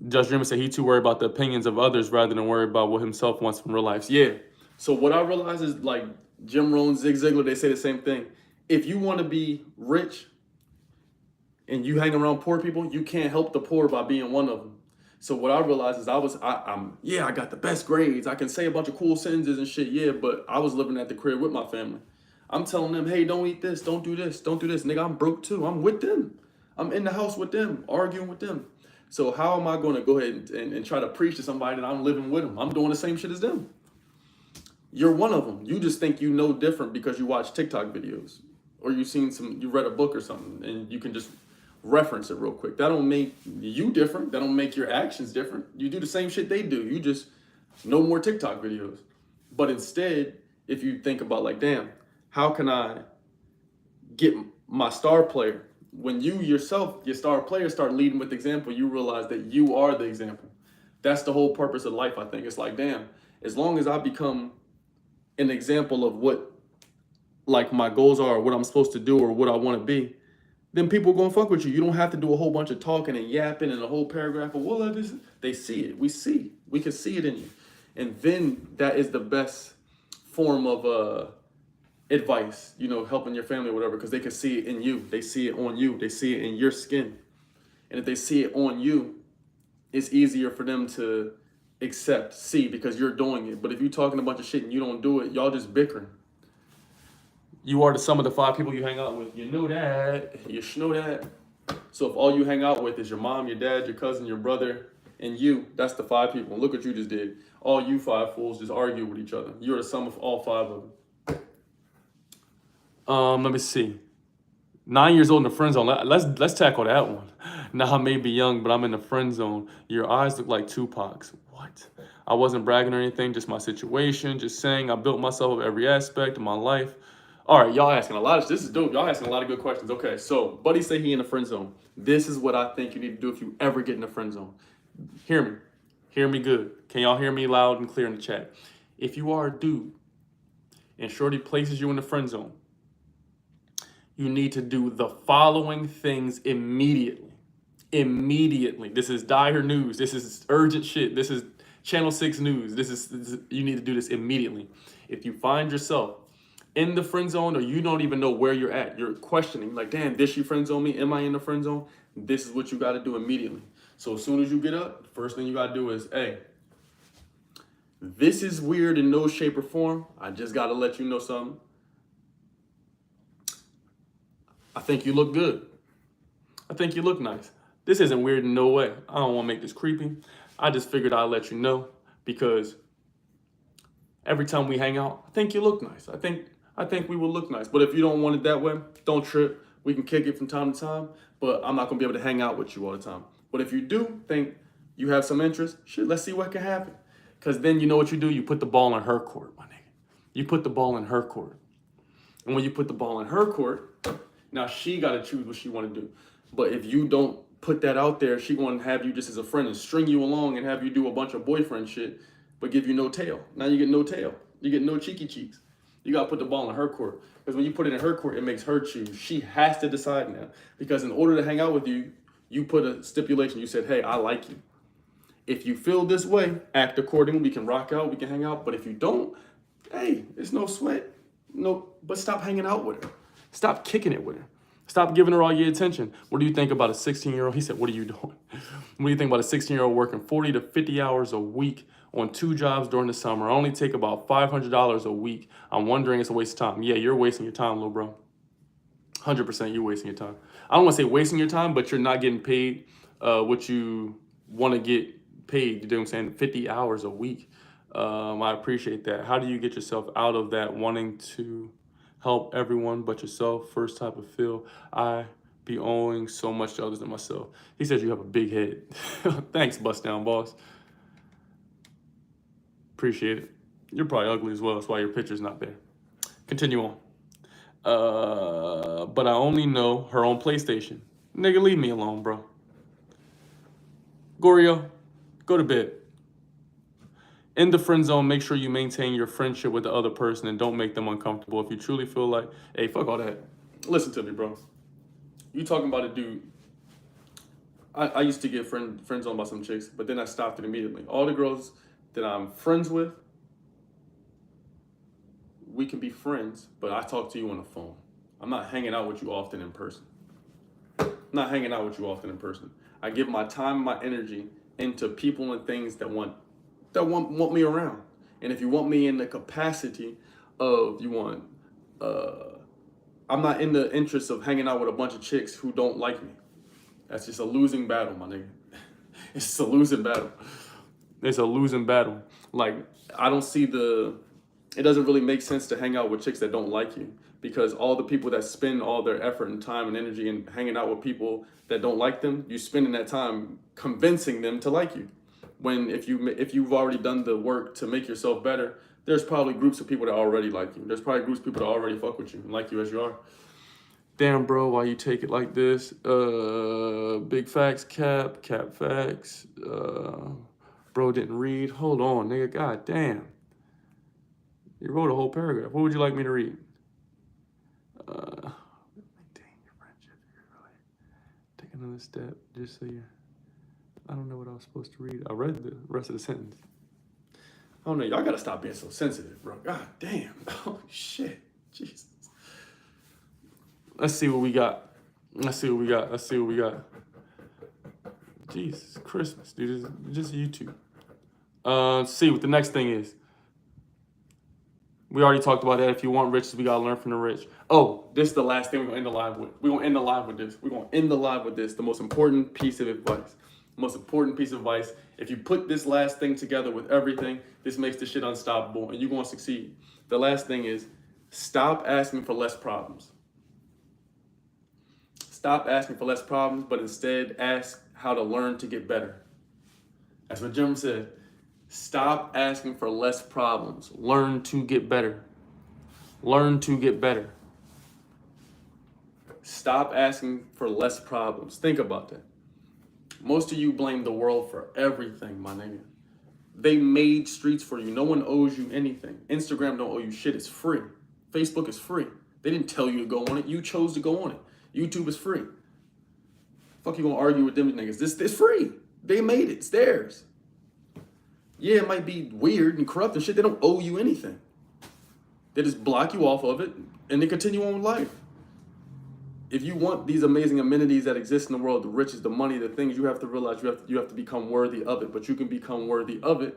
Just Dreamer said he too worried about the opinions of others rather than worried about what himself wants from real life. Yeah. So what I realize is, like Jim Rohn, Zig Ziglar, they say the same thing. If you want to be rich and you hang around poor people, you can't help the poor by being one of them. So what I realized is I got the best grades. I can say a bunch of cool sentences and shit. Yeah, but I was living at the crib with my family. I'm telling them, hey, don't eat this. Don't do this. Don't do this. Nigga, I'm broke too. I'm with them. I'm in the house with them, arguing with them. So how am I going to go ahead and try to preach to somebody that I'm living with them? I'm doing the same shit as them. You're one of them. You just think you know different because you watch TikTok videos or you read a book or something and you can just reference it real quick. That don't make you different. That don't make your actions different. You do the same shit they do. You just know more TikTok videos. But instead, if you think about like, damn, how can I get my star player when you yourself, your star player, start leading with example, you realize that you are the example. That's the whole purpose of life, I think. It's like, damn, as long as I become an example of what like my goals are, or what I'm supposed to do, or what I want to be, then people gonna fuck with you. You don't have to do a whole bunch of talking and yapping and a whole paragraph of well, this. They see it. We can see it in you, and then that is the best form of advice. You know, helping your family or whatever, because they can see it in you. They see it on you. They see it in your skin, and if they see it on you, it's easier for them to see because you're doing it. But if you're talking a bunch of shit and you don't do it, y'all just bickering. You are the sum of the 5 people you hang out with. You know that. You know that. So if all you hang out with is your mom, your dad, your cousin, your brother, and you, that's the 5 people. And look what you just did. All you 5 fools just argue with each other. You're the sum of all 5 of them. Let me see. 9 years old in the friend zone. Let's tackle that one. Now I may be young, but I'm in the friend zone. Your eyes look like Tupac's. What? I wasn't bragging or anything, just my situation. Just saying I built myself up every aspect of my life. All right, y'all asking a lot of this is dope. Y'all asking a lot of good questions. Okay, so buddy say he in the friend zone. This is what I think you need to do if you ever get in the friend zone. Hear me good. Can y'all hear me loud and clear in the chat? If you are a dude and shorty places you in the friend zone, you need to do the following things immediately. Immediately. This is dire news. This is urgent shit. This is Channel 6 news. You need to do this immediately. If you find yourself in the friend zone, or you don't even know where you're at, you're questioning, like, damn, did she friend zone me? Am I in the friend zone? This is what you got to do immediately. So as soon as you get up, the first thing you got to do is, hey, this is weird in no shape or form. I just got to let you know something. I think you look good. I think you look nice. This isn't weird in no way. I don't want to make this creepy. I just figured I'd let you know because every time we hang out, I think you look nice. I think we will look nice. But if you don't want it that way, don't trip. We can kick it from time to time, but I'm not going to be able to hang out with you all the time. But if you do think you have some interest, shit, let's see what can happen. Because then you know what you do? You put the ball in her court, my nigga. You put the ball in her court. And when you put the ball in her court, now she got to choose what she want to do. But if you don't put that out there, she going to have you just as a friend and string you along and have you do a bunch of boyfriend shit, but give you no tail. Now you get no tail. You get no cheeky cheeks. You got to put the ball in her court. Because when you put it in her court, it makes her choose. She has to decide now. Because in order to hang out with you, you put a stipulation. You said, hey, I like you. If you feel this way, act accordingly. We can rock out. We can hang out. But if you don't, hey, it's no sweat. No, but stop hanging out with her. Stop kicking it with her. Stop giving her all your attention. What do you think about a 16-year-old? He said, what are you doing? What do you think about a 16-year-old working 40 to 50 hours a week on 2 jobs during the summer? I only take about $500 a week. I'm wondering it's a waste of time. Yeah, you're wasting your time, little bro. 100% you're wasting your time. I don't want to say wasting your time, but you're not getting paid what you want to get paid. You know what I'm saying? 50 hours a week. I appreciate that. How do you get yourself out of that wanting to help everyone but yourself? First type of feel, I be owing so much to others than myself. He says you have a big head. Thanks, bust down boss. Appreciate it. You're probably ugly as well. That's why your picture's not there. Continue on. But I only know her on PlayStation. Nigga, leave me alone, bro. Gorio, go to bed. In the friend zone, make sure you maintain your friendship with the other person and don't make them uncomfortable. If you truly feel like, hey, fuck all that. Listen to me, bro. You talking about a dude. I used to get friend zoned by some chicks, but then I stopped it immediately. All the girls that I'm friends with, we can be friends, but I talk to you on the phone. I'm not hanging out with you often in person. I give my time and my energy into people and things that want me around. And if you want me in the capacity of I'm not in the interest of hanging out with a bunch of chicks who don't like me. That's just a losing battle, my nigga. It's just a losing battle. It's a losing battle. Like, I don't see it doesn't really make sense to hang out with chicks that don't like you, because all the people that spend all their effort and time and energy in hanging out with people that don't like them, you spending that time convincing them to like you. When if you've already done the work to make yourself better, there's probably groups of people that already like you. There's probably groups of people that already fuck with you and like you as you are. Damn, bro, why you take it like this? Big facts, cap facts. Bro didn't read. Hold on, nigga. God damn. You wrote a whole paragraph. What would you like me to read? Maintain your friendship. Really take another step. Just so you. I don't know what I was supposed to read. I read the rest of the sentence. I don't know. Y'all gotta stop being so sensitive, bro. God damn. Oh shit. Jesus. Let's see what we got. Jesus, Christmas, dude. It's just YouTube. Let's see what the next thing is. We already talked about that. If you want riches, we gotta learn from the rich. Oh, this is the last thing we're gonna end the live with. We're gonna end the live with this. We're gonna end the live with this. The most important piece of advice. Most important piece of advice. If you put this last thing together with everything, this makes the shit unstoppable and you're gonna succeed. The last thing is stop asking for less problems. Stop asking for less problems, but instead ask how to learn to get better. That's what Jim said. Stop asking for less problems. Learn to get better. Learn to get better. Stop asking for less problems. Think about that. Most of you blame the world for everything, my nigga. They made streets for you. No one owes you anything. Instagram don't owe you shit. It's free. Facebook is free. They didn't tell you to go on it. You chose to go on it. YouTube is free. Fuck you gonna argue with them niggas? This is free. They made it. It's theirs. Yeah, it might be weird and corrupt and shit. They don't owe you anything. They just block you off of it and they continue on with life. If you want these amazing amenities that exist in the world, the riches, the money, the things, you have to realize you have to become worthy of it. But you can become worthy of it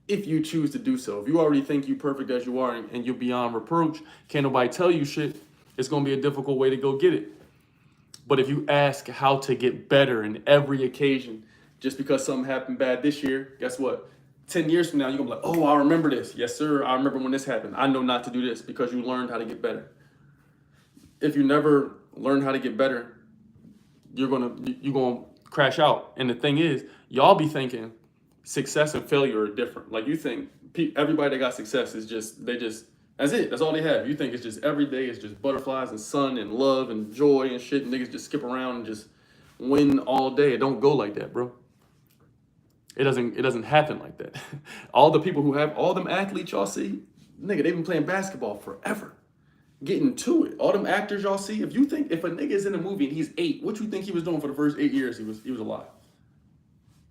if you choose to do so. If you already think you perfect as you are and you're beyond reproach, can't nobody tell you shit, it's gonna be a difficult way to go get it. But if you ask how to get better in every occasion, just because something happened bad this year, guess what? 10 years from now, you're gonna be like, oh, I remember this. Yes, sir, I remember when this happened. I know not to do this because you learned how to get better. If you never learn how to get better, you're gonna crash out. And the thing is, y'all be thinking success and failure are different. Like you think everybody that got success is that's it. That's all they have. You think it's just every day, it's just butterflies and sun and love and joy and shit. And niggas just skip around and just win all day. It don't go like that, bro. It doesn't happen like that. All the people who have all them athletes y'all see, nigga, they've been playing basketball forever. Getting to it. All them actors y'all see, if a nigga is in a movie and he's 8, what you think he was doing for the first 8 years he was alive?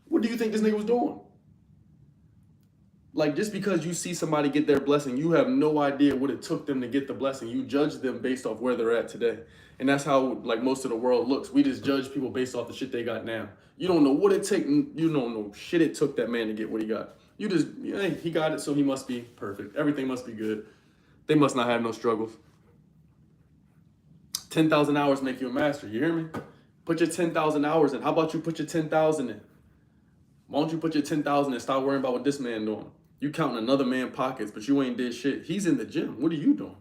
What do you think this nigga was doing? Like, just because you see somebody get their blessing, you have no idea what it took them to get the blessing. You judge them based off where they're at today. And that's how, like, most of the world looks. We just judge people based off the shit they got now. You don't know what it took. You don't know shit it took that man to get what he got. You just, hey, he got it, so he must be perfect. Everything must be good. They must not have no struggles. 10,000 hours make you a master. You hear me? Put your 10,000 hours in. How about you put your 10,000 in? Why don't you put your 10,000 and stop worrying about what this man doing? You counting another man's pockets, but you ain't did shit. He's in the gym. What are you doing?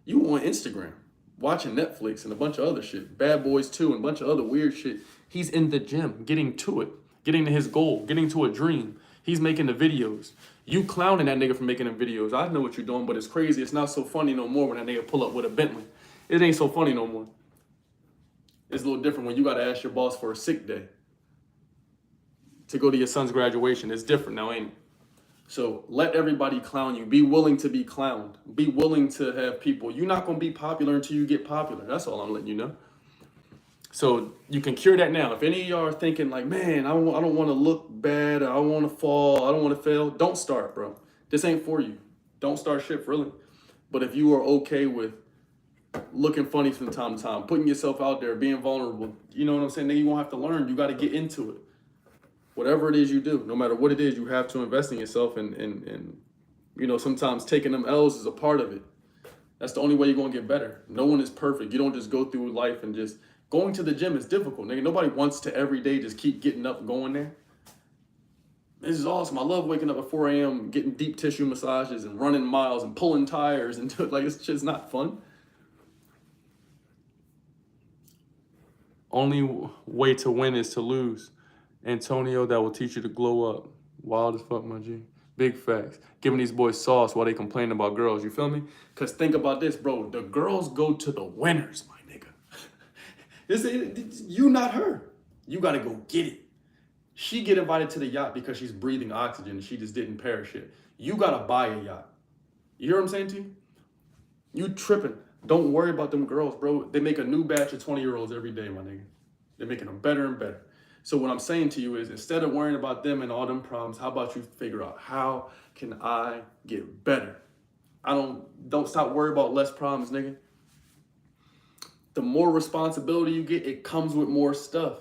You on Instagram, watching Netflix and a bunch of other shit. Bad Boys 2 and a bunch of other weird shit. He's in the gym, getting to it, getting to his goal, getting to a dream. He's making the videos. You clowning that nigga for making the videos. I know what you're doing, but it's crazy. It's not so funny no more when that nigga pull up with a Bentley. It ain't so funny no more. It's a little different when you gotta ask your boss for a sick day to go to your son's graduation. It's different now, ain't it? So let everybody clown you. Be willing to be clowned. Be willing to have people. You're not gonna be popular until you get popular. That's all I'm letting you know. So you can cure that now. If any of y'all are thinking like, man, I don't want to look bad. I don't want to fall. I don't want to fail. Don't start, bro. This ain't for you. Don't start shit, really. But if you are okay with looking funny from time to time, putting yourself out there, being vulnerable, you know what I'm saying? Then you won't have to learn. You got to get into it. Whatever it is you do, no matter what it is, you have to invest in yourself. And you know, sometimes taking them L's is a part of it. That's the only way you're going to get better. No one is perfect. You don't just go through life and just... Going to the gym is difficult, nigga. Nobody wants to every day just keep getting up and going there. This is awesome. I love waking up at 4 a.m., getting deep tissue massages and running miles and pulling tires and like, it's just not fun. Only way to win is to lose. Antonio, that will teach you to glow up. Wild as fuck, my G. Big facts. Giving these boys sauce while they complain about girls. You feel me? Because think about this, bro. The girls go to the winners, my nigga. You not her. You got to go get it. She get invited to the yacht because she's breathing oxygen and she just didn't parachute. You got to buy a yacht. You hear what I'm saying to you? You tripping. Don't worry about them girls, bro. They make a new batch of 20-year-olds every day, my nigga. They're making them better and better. So what I'm saying to you is, instead of worrying about them and all them problems, how about you figure out, how can I get better? Don't stop worrying about less problems, nigga. The more responsibility you get, it comes with more stuff.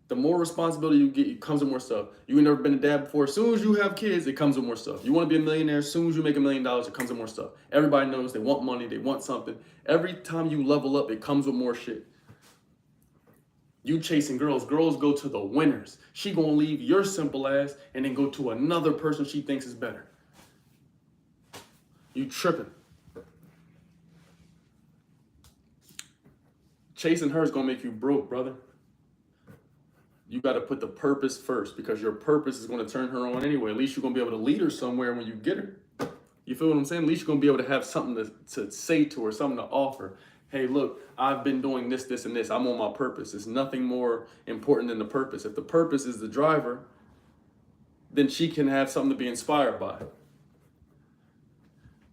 The more responsibility you get, it comes with more stuff. You ain't never been a dad before. As soon as you have kids, it comes with more stuff. You want to be a millionaire, as soon as you make $1 million, it comes with more stuff. Everybody knows they want money, they want something. Every time you level up, it comes with more shit. You chasing girls. Girls go to the winners. She gonna leave your simple ass and then go to another person she thinks is better. You tripping. Chasing her is gonna make you broke, brother. You got to put the purpose first, because your purpose is going to turn her on anyway. At least you're going to be able to lead her somewhere when you get her. You feel what I'm saying? At least you're going to be able to have something to say to her, something to offer. Hey, look, I've been doing this, this, and this. I'm on my purpose. It's nothing more important than the purpose. If the purpose is the driver, then she can have something to be inspired by.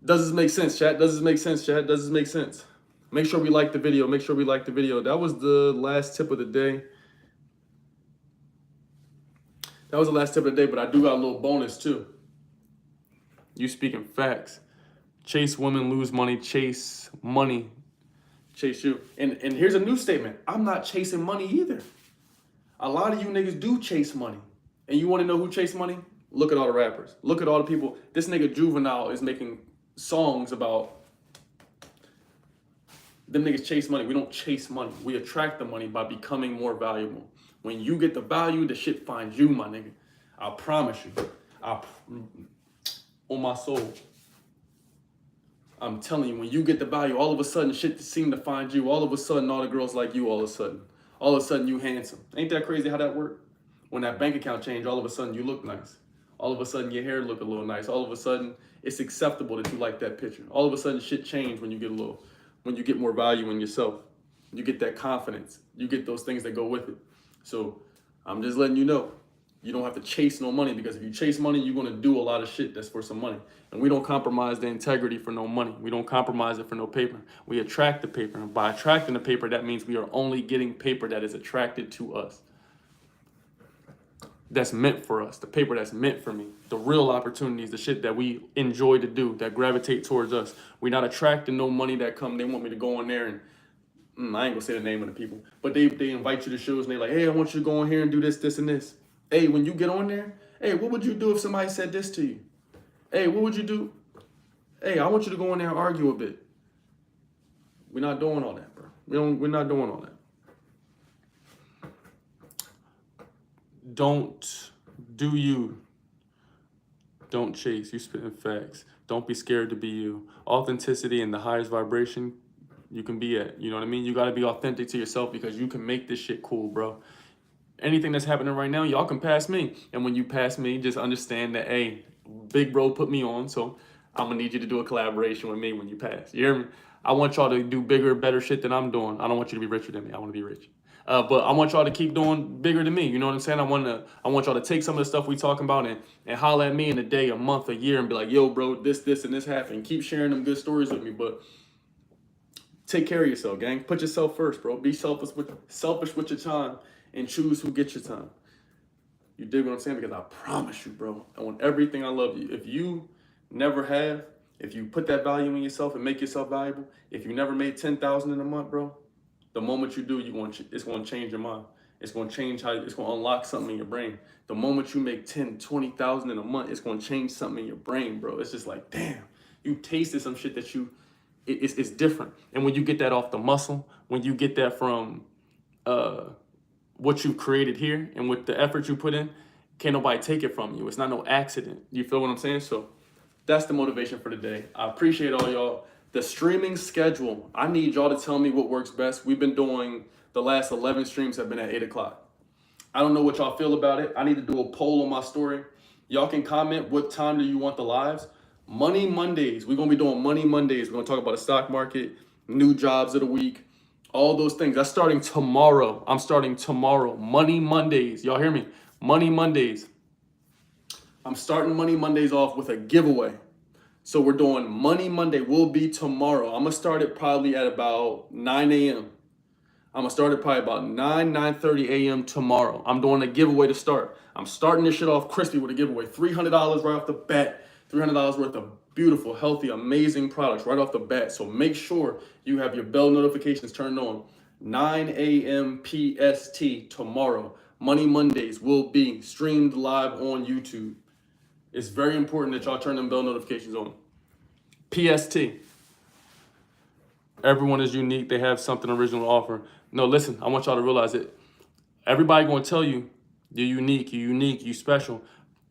Does this make sense, chat? Does this make sense, chat? Does this make sense? Make sure we like the video. Make sure we like the video. That was the last tip of the day. That was the last tip of the day, but I do got a little bonus too. You speaking facts. Chase women, lose money. Chase money, chase you. And here's a new statement. I'm not chasing money either. A lot of you niggas do chase money. And you want to know who chase money? Look at all the rappers. Look at all the people. This nigga Juvenile is making songs about them niggas chase money. We don't chase money. We attract the money by becoming more valuable. When you get the value, the shit finds you, my nigga. I promise you. On my soul. I'm telling you, when you get the value, all of a sudden shit seem to find you. All of a sudden, all the girls like you all of a sudden. All of a sudden, you handsome. Ain't that crazy how that works? When that bank account change, all of a sudden, you look nice. All of a sudden, your hair look a little nice. All of a sudden, it's acceptable that you like that picture. All of a sudden, shit change when you get more value in yourself. You get that confidence. You get those things that go with it. So I'm just letting you know, you don't have to chase no money, because if you chase money, you're going to do a lot of shit that's for some money. And we don't compromise the integrity for no money. We don't compromise it for no paper. We attract the paper. And by attracting the paper, that means we are only getting paper that is attracted to us. That's meant for us. The paper that's meant for me. The real opportunities, the shit that we enjoy to do, that gravitate towards us. We're not attracting no money that come. They want me to go in there and I ain't gonna say the name of the people, but they invite you to shows and they like, hey, I want you to go in here and do this, this, and this. Hey, when you get on there, hey, what would you do if somebody said this to you? Hey, what would you do? Hey, I want you to go in there and argue a bit. We're not doing all that, bro. We're not doing all that. Don't do you. Don't chase. You spitting facts. Don't be scared to be you. Authenticity and the highest vibration you can be at. You know what I mean? You got to be authentic to yourself, because you can make this shit cool, bro. Anything that's happening right now, y'all can pass me. And when you pass me, just understand that, hey, big bro put me on, so I'm going to need you to do a collaboration with me when you pass. You hear me? I want y'all to do bigger, better shit than I'm doing. I don't want you to be richer than me. I want to be rich. But I want y'all to keep doing bigger than me. You know what I'm saying? I want y'all to take some of the stuff we talking about and holler at me in a day, a month, a year, and be like, yo, bro, this, and this happened. Keep sharing them good stories with me, but take care of yourself, gang. Put yourself first, bro. Be selfish with your time and choose who gets your time. You dig what I'm saying? Because I promise you, bro, I want everything I love you. If you never have, if you put that value in yourself and make yourself valuable, if you never made $10,000 in a month, bro, the moment you do, it's going to change your mind. It's going to change it's going to unlock something in your brain. The moment you make 10, 20,000 in a month, it's going to change something in your brain, bro. It's just like, damn, you tasted some shit that it's different. And when you get that off the muscle, when you get that from what you've created here and with the effort you put in, can't nobody take it from you. It's not no accident. You feel what I'm saying? So that's the motivation for today. I appreciate all y'all. The streaming schedule, I need y'all to tell me what works best. We've been doing, the last 11 streams have been at 8 o'clock. I don't know what y'all feel about it. I need to do a poll on my story. Y'all can comment what time do you want the lives. Money Mondays. We're gonna be doing Money Mondays. We're gonna talk about the stock market, new jobs of the week, all those things. That's starting tomorrow. I'm starting tomorrow. Money Mondays. Y'all hear me? Money Mondays. I'm starting Money Mondays off with a giveaway. So we're doing Money Monday will be tomorrow. I'm gonna start it probably at about 9 a.m. I'm gonna start it probably about 9:30 a.m. tomorrow. I'm doing a giveaway to start. I'm starting this shit off crispy with a giveaway. $300 right off the bat. $300 worth of beautiful, healthy, amazing products right off the bat. So make sure you have your bell notifications turned on. 9 a.m. PST tomorrow. Money Mondays will be streamed live on YouTube. It's very important that y'all turn them bell notifications on. PST. Everyone is unique. They have something original to offer. No, listen, I want y'all to realize it. Everybody gonna tell you you're unique, you special.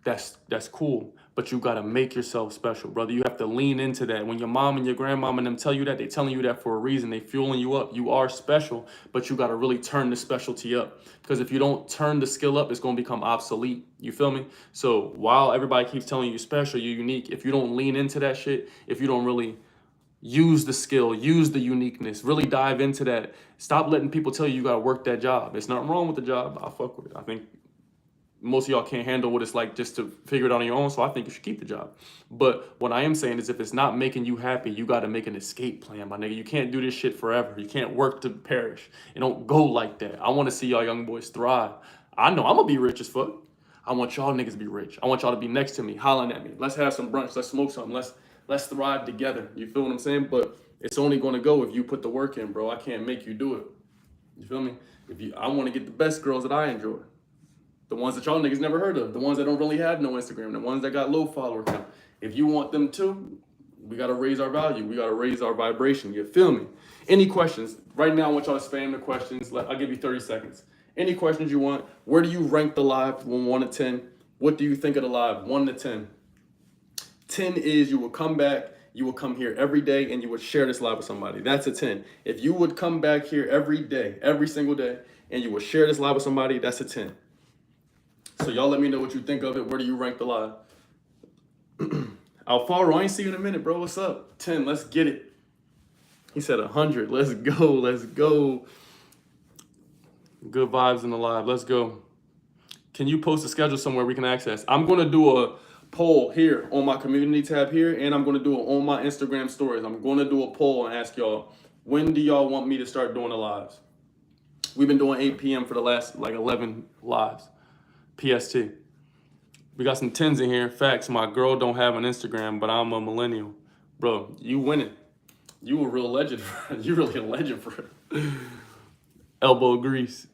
That's cool. But you gotta make yourself special, brother. You have to lean into that. When your mom and your grandmom and them tell you that, they telling you that for a reason. They fueling you up. You are special, but you gotta really turn the specialty up. Because if you don't turn the skill up, it's gonna become obsolete. You feel me? So while everybody keeps telling you you're special, you're unique, if you don't lean into that shit, if you don't really use the skill, use the uniqueness, really dive into that. Stop letting people tell you gotta work that job. There's nothing wrong with the job. I fuck with it. I think most of y'all can't handle what it's like just to figure it out on your own, so I think you should keep the job. But what I am saying is if it's not making you happy, you gotta make an escape plan, my nigga. You can't do this shit forever. You can't work to perish. It don't go like that. I wanna see y'all young boys thrive. I know I'm gonna be rich as fuck. I want y'all niggas to be rich. I want y'all to be next to me, hollering at me. Let's have some brunch. Let's smoke something. Let's thrive together. You feel what I'm saying? But it's only gonna go if you put the work in, bro. I can't make you do it. You feel me? I want to get the best girls that I enjoy. The ones that y'all niggas never heard of. The ones that don't really have no Instagram. The ones that got low follower count. If you want them too, we gotta raise our value. We gotta raise our vibration. You feel me? Any questions? Right now, I want y'all to spam the questions. I'll give you 30 seconds. Any questions you want? Where do you rank the live from 1 to 10? What do you think of the live? 1 to 10. 10 is you will come back, you will come here every day, and you would share this live with somebody. That's a 10. If you would come back here every day, every single day, and you would share this live with somebody, that's a 10. So y'all let me know what you think of it. Where do you rank the live? Alfaro, I ain't see you in a minute, bro. What's up? 10, let's get it. He said 100. Let's go, let's go. Good vibes in the live. Let's go. Can you post a schedule somewhere we can access? I'm going to do a poll here on my community tab here, and I'm going to do it on my Instagram stories. I'm going to do a poll and ask y'all, when do y'all want me to start doing the lives? We've been doing 8 p.m. for the last 11 lives. PST. We got some 10s in here. Facts, my girl don't have an Instagram, but I'm a millennial. Bro, you winning. You a real legend. You really a legend for it. Elbow grease.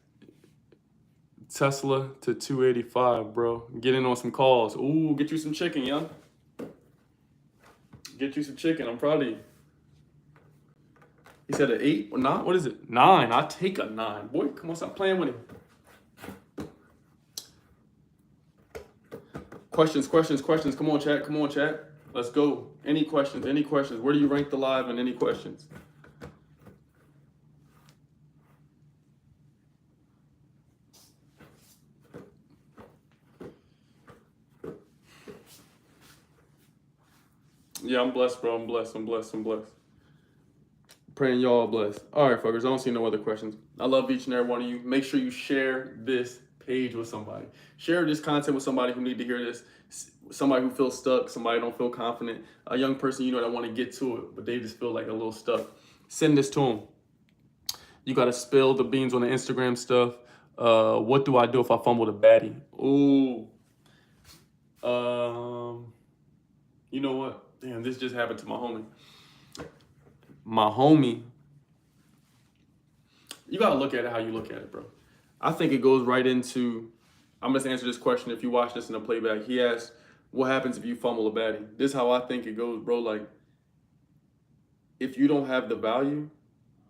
Tesla to 285, bro. Get in on some calls. Ooh, get you some chicken, young. Get you some chicken. I'm proud of you. He said an 8 or 9? What is it? 9. I take a 9. Boy, come on, stop playing with him. Questions. Come on, chat. Let's go. Any questions? Where do you rank the live and any questions? Yeah, I'm blessed, bro. I'm blessed. Praying y'all blessed. All right, fuckers. I don't see no other questions. I love each and every one of you. Make sure you share this page with somebody. Share this content with somebody who need to hear this. Somebody who feels stuck. Somebody who don't feel confident. A young person, that want to get to it, but they just feel like a little stuck. Send this to them. You got to spill the beans on the Instagram stuff. What do I do if I fumble the baddie? Ooh. You know what? Damn, this just happened to my homie. You gotta look at it how you look at it, bro. I think it goes right into, I'm gonna answer this question. If you watch this in the playback, he asked, what happens if you fumble a baddie? This is how I think it goes, bro. Like, if you don't have the value,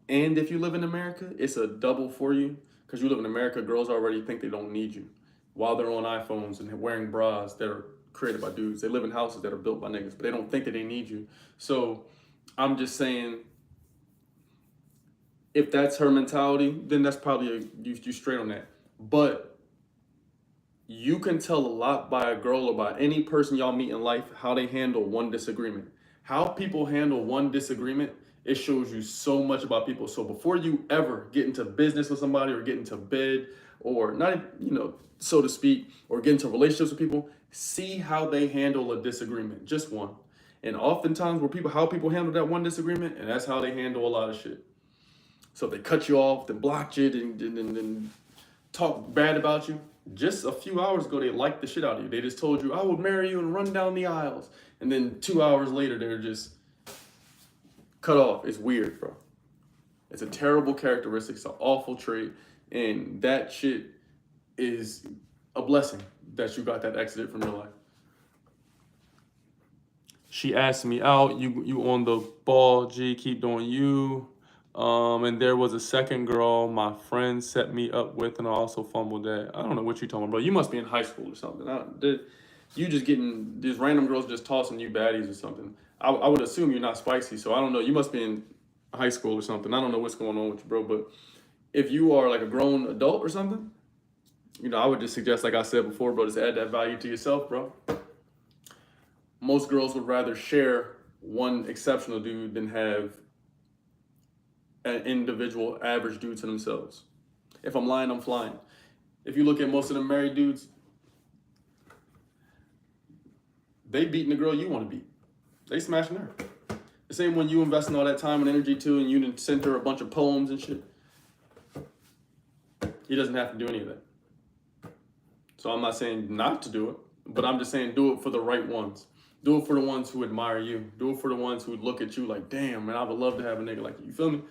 and if you live in America, it's a double for you. Because you live in America, girls already think they don't need you. While they're on iPhones and wearing bras that are created by dudes. They live in houses that are built by niggas, but they don't think that they need you. So I'm just saying, if that's her mentality, then that's probably you straight on that. But You can tell a lot by a girl or by any person y'all meet in life how they handle one disagreement. How people handle one disagreement, it shows you so much about people. So before you ever get into business with somebody or get into bed or not, so to speak, or get into relationships with people, see how they handle a disagreement, just one. And oftentimes, how people handle that one disagreement, and that's how they handle a lot of shit. So if they cut you off, then blocked you, then talk bad about you. Just a few hours ago, they liked the shit out of you. They just told you, I would marry you and run down the aisles. And then 2 hours later, they're just cut off. It's weird, bro. It's a terrible characteristic. It's an awful trait. And that shit is a blessing that you got that exit from your life. She asked me out. You on the ball, G. Keep doing you. And there was a second girl my friend set me up with, and I also fumbled that. I don't know what you're talking about, bro. You must be in high school or something. You just getting these random girls just tossing you baddies or something. I would assume you're not spicy, so I don't know. You must be in high school or something. I don't know what's going on with you, bro. But if you are like a grown adult or something, I would just suggest, like I said before, bro, just add that value to yourself, bro. Most girls would rather share one exceptional dude than have an individual average dude to themselves. If I'm lying, I'm flying. If you look at most of the married dudes, they beating the girl you want to beat. They smashing her. The same when you investing all that time and energy too, and you sent her a bunch of poems and shit. He doesn't have to do any of that. So I'm not saying not to do it, but I'm just saying do it for the right ones. Do it for the ones who admire you. Do it for the ones who look at you like, damn, man, I would love to have a nigga like you. You feel me?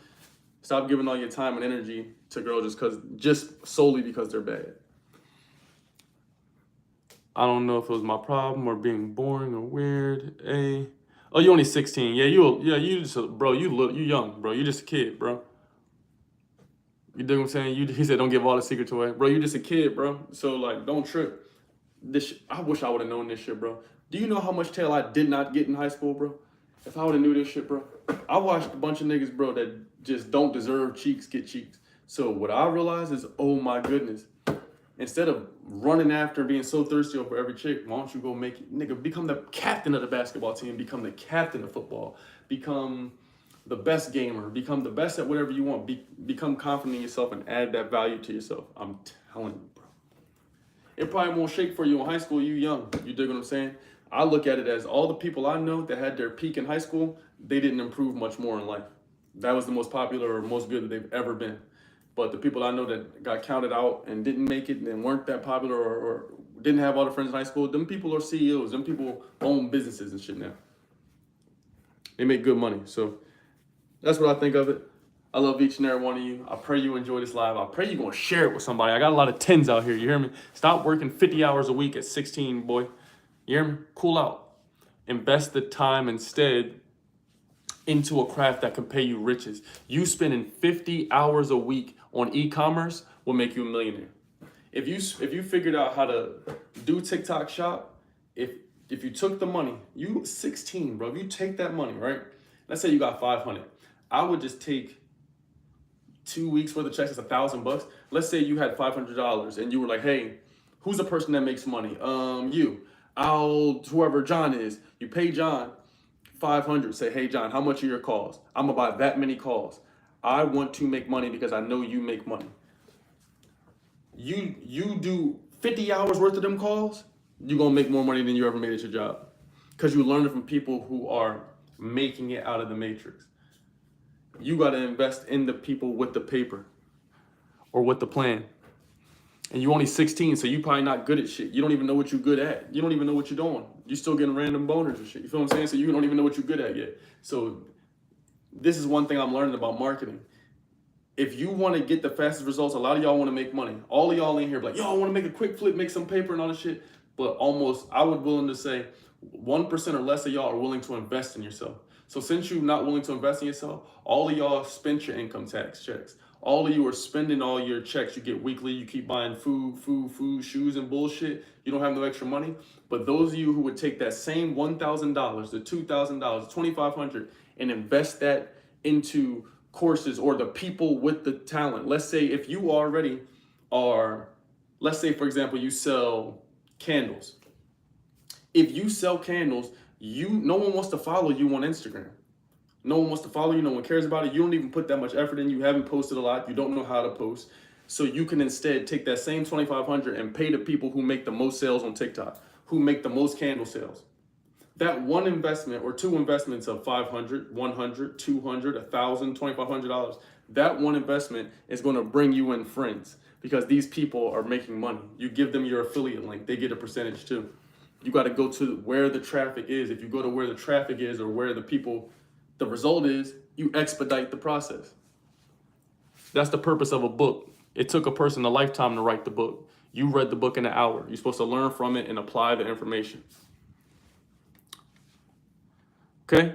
Stop giving all your time and energy to girls just solely because they're bad. I don't know if it was my problem or being boring or weird. Oh, you only 16. Yeah, you just bro. You young, bro. You just a kid, bro. You dig what I'm saying? He said don't give all the secrets away, bro. You just a kid, bro. So like, don't trip. I wish I would have known this shit, bro. Do you know how much tail I did not get in high school, bro? If I would have knew this shit, bro. I watched a bunch of niggas, bro, that just don't deserve cheeks get cheeks. So what I realized is, oh my goodness. Instead of running after and being so thirsty over every chick, why don't you go make it, nigga, become the captain of the basketball team, become the captain of football, become the best gamer, become the best at whatever you want, become confident in yourself and add that value to yourself. I'm telling you, bro. It probably won't shake for you in high school. You young. You dig what I'm saying? I look at it as all the people I know that had their peak in high school, they didn't improve much more in life. That was the most popular or most good that they've ever been. But the people I know that got counted out and didn't make it and weren't that popular or didn't have all the friends in high school, them people are CEOs. Them people own businesses and shit now. They make good money. So that's what I think of it. I love each and every one of you. I pray you enjoy this live. I pray you're going to share it with somebody. I got a lot of 10s out here. You hear me? Stop working 50 hours a week at 16, boy. You hear me? Cool out. Invest the time instead into a craft that can pay you riches. You spending 50 hours a week on e-commerce will make you a millionaire. If you figured out how to do TikTok shop, if you took the money, you 16, bro. If you take that money, right? Let's say you got 500. I would just take 2 weeks worth of checks. It's $1,000. Let's say you had $500 and you were like, hey, who's the person that makes money? You. Whoever John is. You pay John 500. Say, hey John, how much are your calls? I'm gonna buy that many calls. I want to make money because I know you make money. You do 50 hours worth of them calls, you're gonna make more money than you ever made at your job. Because you learn it from people who are making it out of the matrix. You gotta invest in the people with the paper or with the plan. And you're only 16, so you're probably not good at shit. You don't even know what you're good at. You don't even know what you're doing. You're still getting random boners and shit. You feel what I'm saying? So you don't even know what you're good at yet. So this is one thing I'm learning about marketing. If you want to get the fastest results, a lot of y'all want to make money. All of y'all in here be like, yo, I want to make a quick flip, make some paper and all this shit. But almost, I would willing to say 1% or less of y'all are willing to invest in yourself. So since you're not willing to invest in yourself, all of y'all spend your income tax checks. All of you are spending all your checks you get weekly. You keep buying food, shoes, and bullshit. You don't have no extra money. But those of you who would take that same $1,000, the $2,000, $2,500, and invest that into courses or the people with the talent. Let's say if you already are let's say, for example, you sell candles. If you sell candles, no one wants to follow you on Instagram. No one wants to follow you. No one cares about it. You don't even put that much effort in. You haven't posted a lot. You don't know how to post. So you can instead take that same 2,500 and pay the people who make the most sales on TikTok, who make the most candle sales. That one investment or two investments of 500, 100, 200, 1,000, $2,500, that one investment is going to bring you in friends because these people are making money. You give them your affiliate link, they get a percentage too. You got to go to where the traffic is. If you go to where the traffic is or where the result is, you expedite the process. That's the purpose of a book. It took a person a lifetime to write the book. You read the book in an hour. You're supposed to learn from it and apply the information. Okay?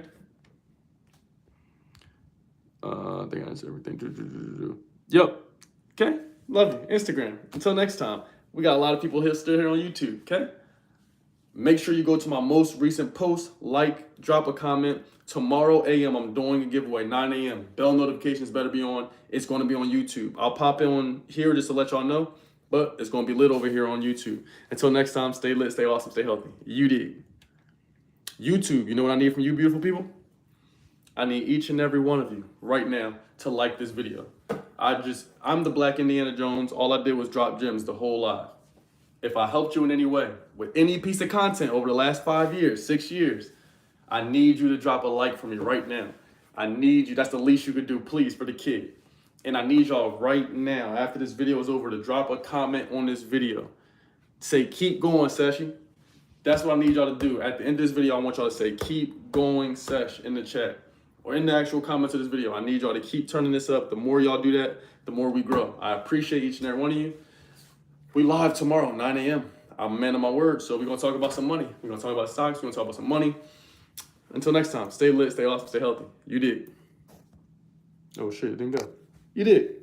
I think I answered everything. Yep. Okay? Love you. Instagram. Until next time. We got a lot of people still here on YouTube. Okay? Make sure you go to my most recent post, like, drop a comment. Tomorrow AM, I'm doing a giveaway, 9 a.m. Bell notifications better be on. It's going to be on YouTube. I'll pop in on here just to let y'all know, but it's going to be lit over here on YouTube. Until next time, stay lit, stay awesome, stay healthy. You dig. YouTube, you know what I need from you beautiful people? I need each and every one of you right now to like this video. I'm the Black Indiana Jones. All I did was drop gems the whole live. If I helped you in any way with any piece of content over the last 5 years, 6 years, I need you to drop a like for me right now. I need you. That's the least you could do, please, for the kid. And I need y'all right now, after this video is over, to drop a comment on this video. Say, keep going, Seshi. That's what I need y'all to do. At the end of this video, I want y'all to say, keep going, Sesh, in the chat. Or in the actual comments of this video. I need y'all to keep turning this up. The more y'all do that, the more we grow. I appreciate each and every one of you. We live tomorrow, 9 a.m. I'm a man of my word, so we're going to talk about some money. We're going to talk about stocks. We're going to talk about some money. Until next time, stay lit, stay awesome, stay healthy. You did. Oh, shit, it didn't go. You did.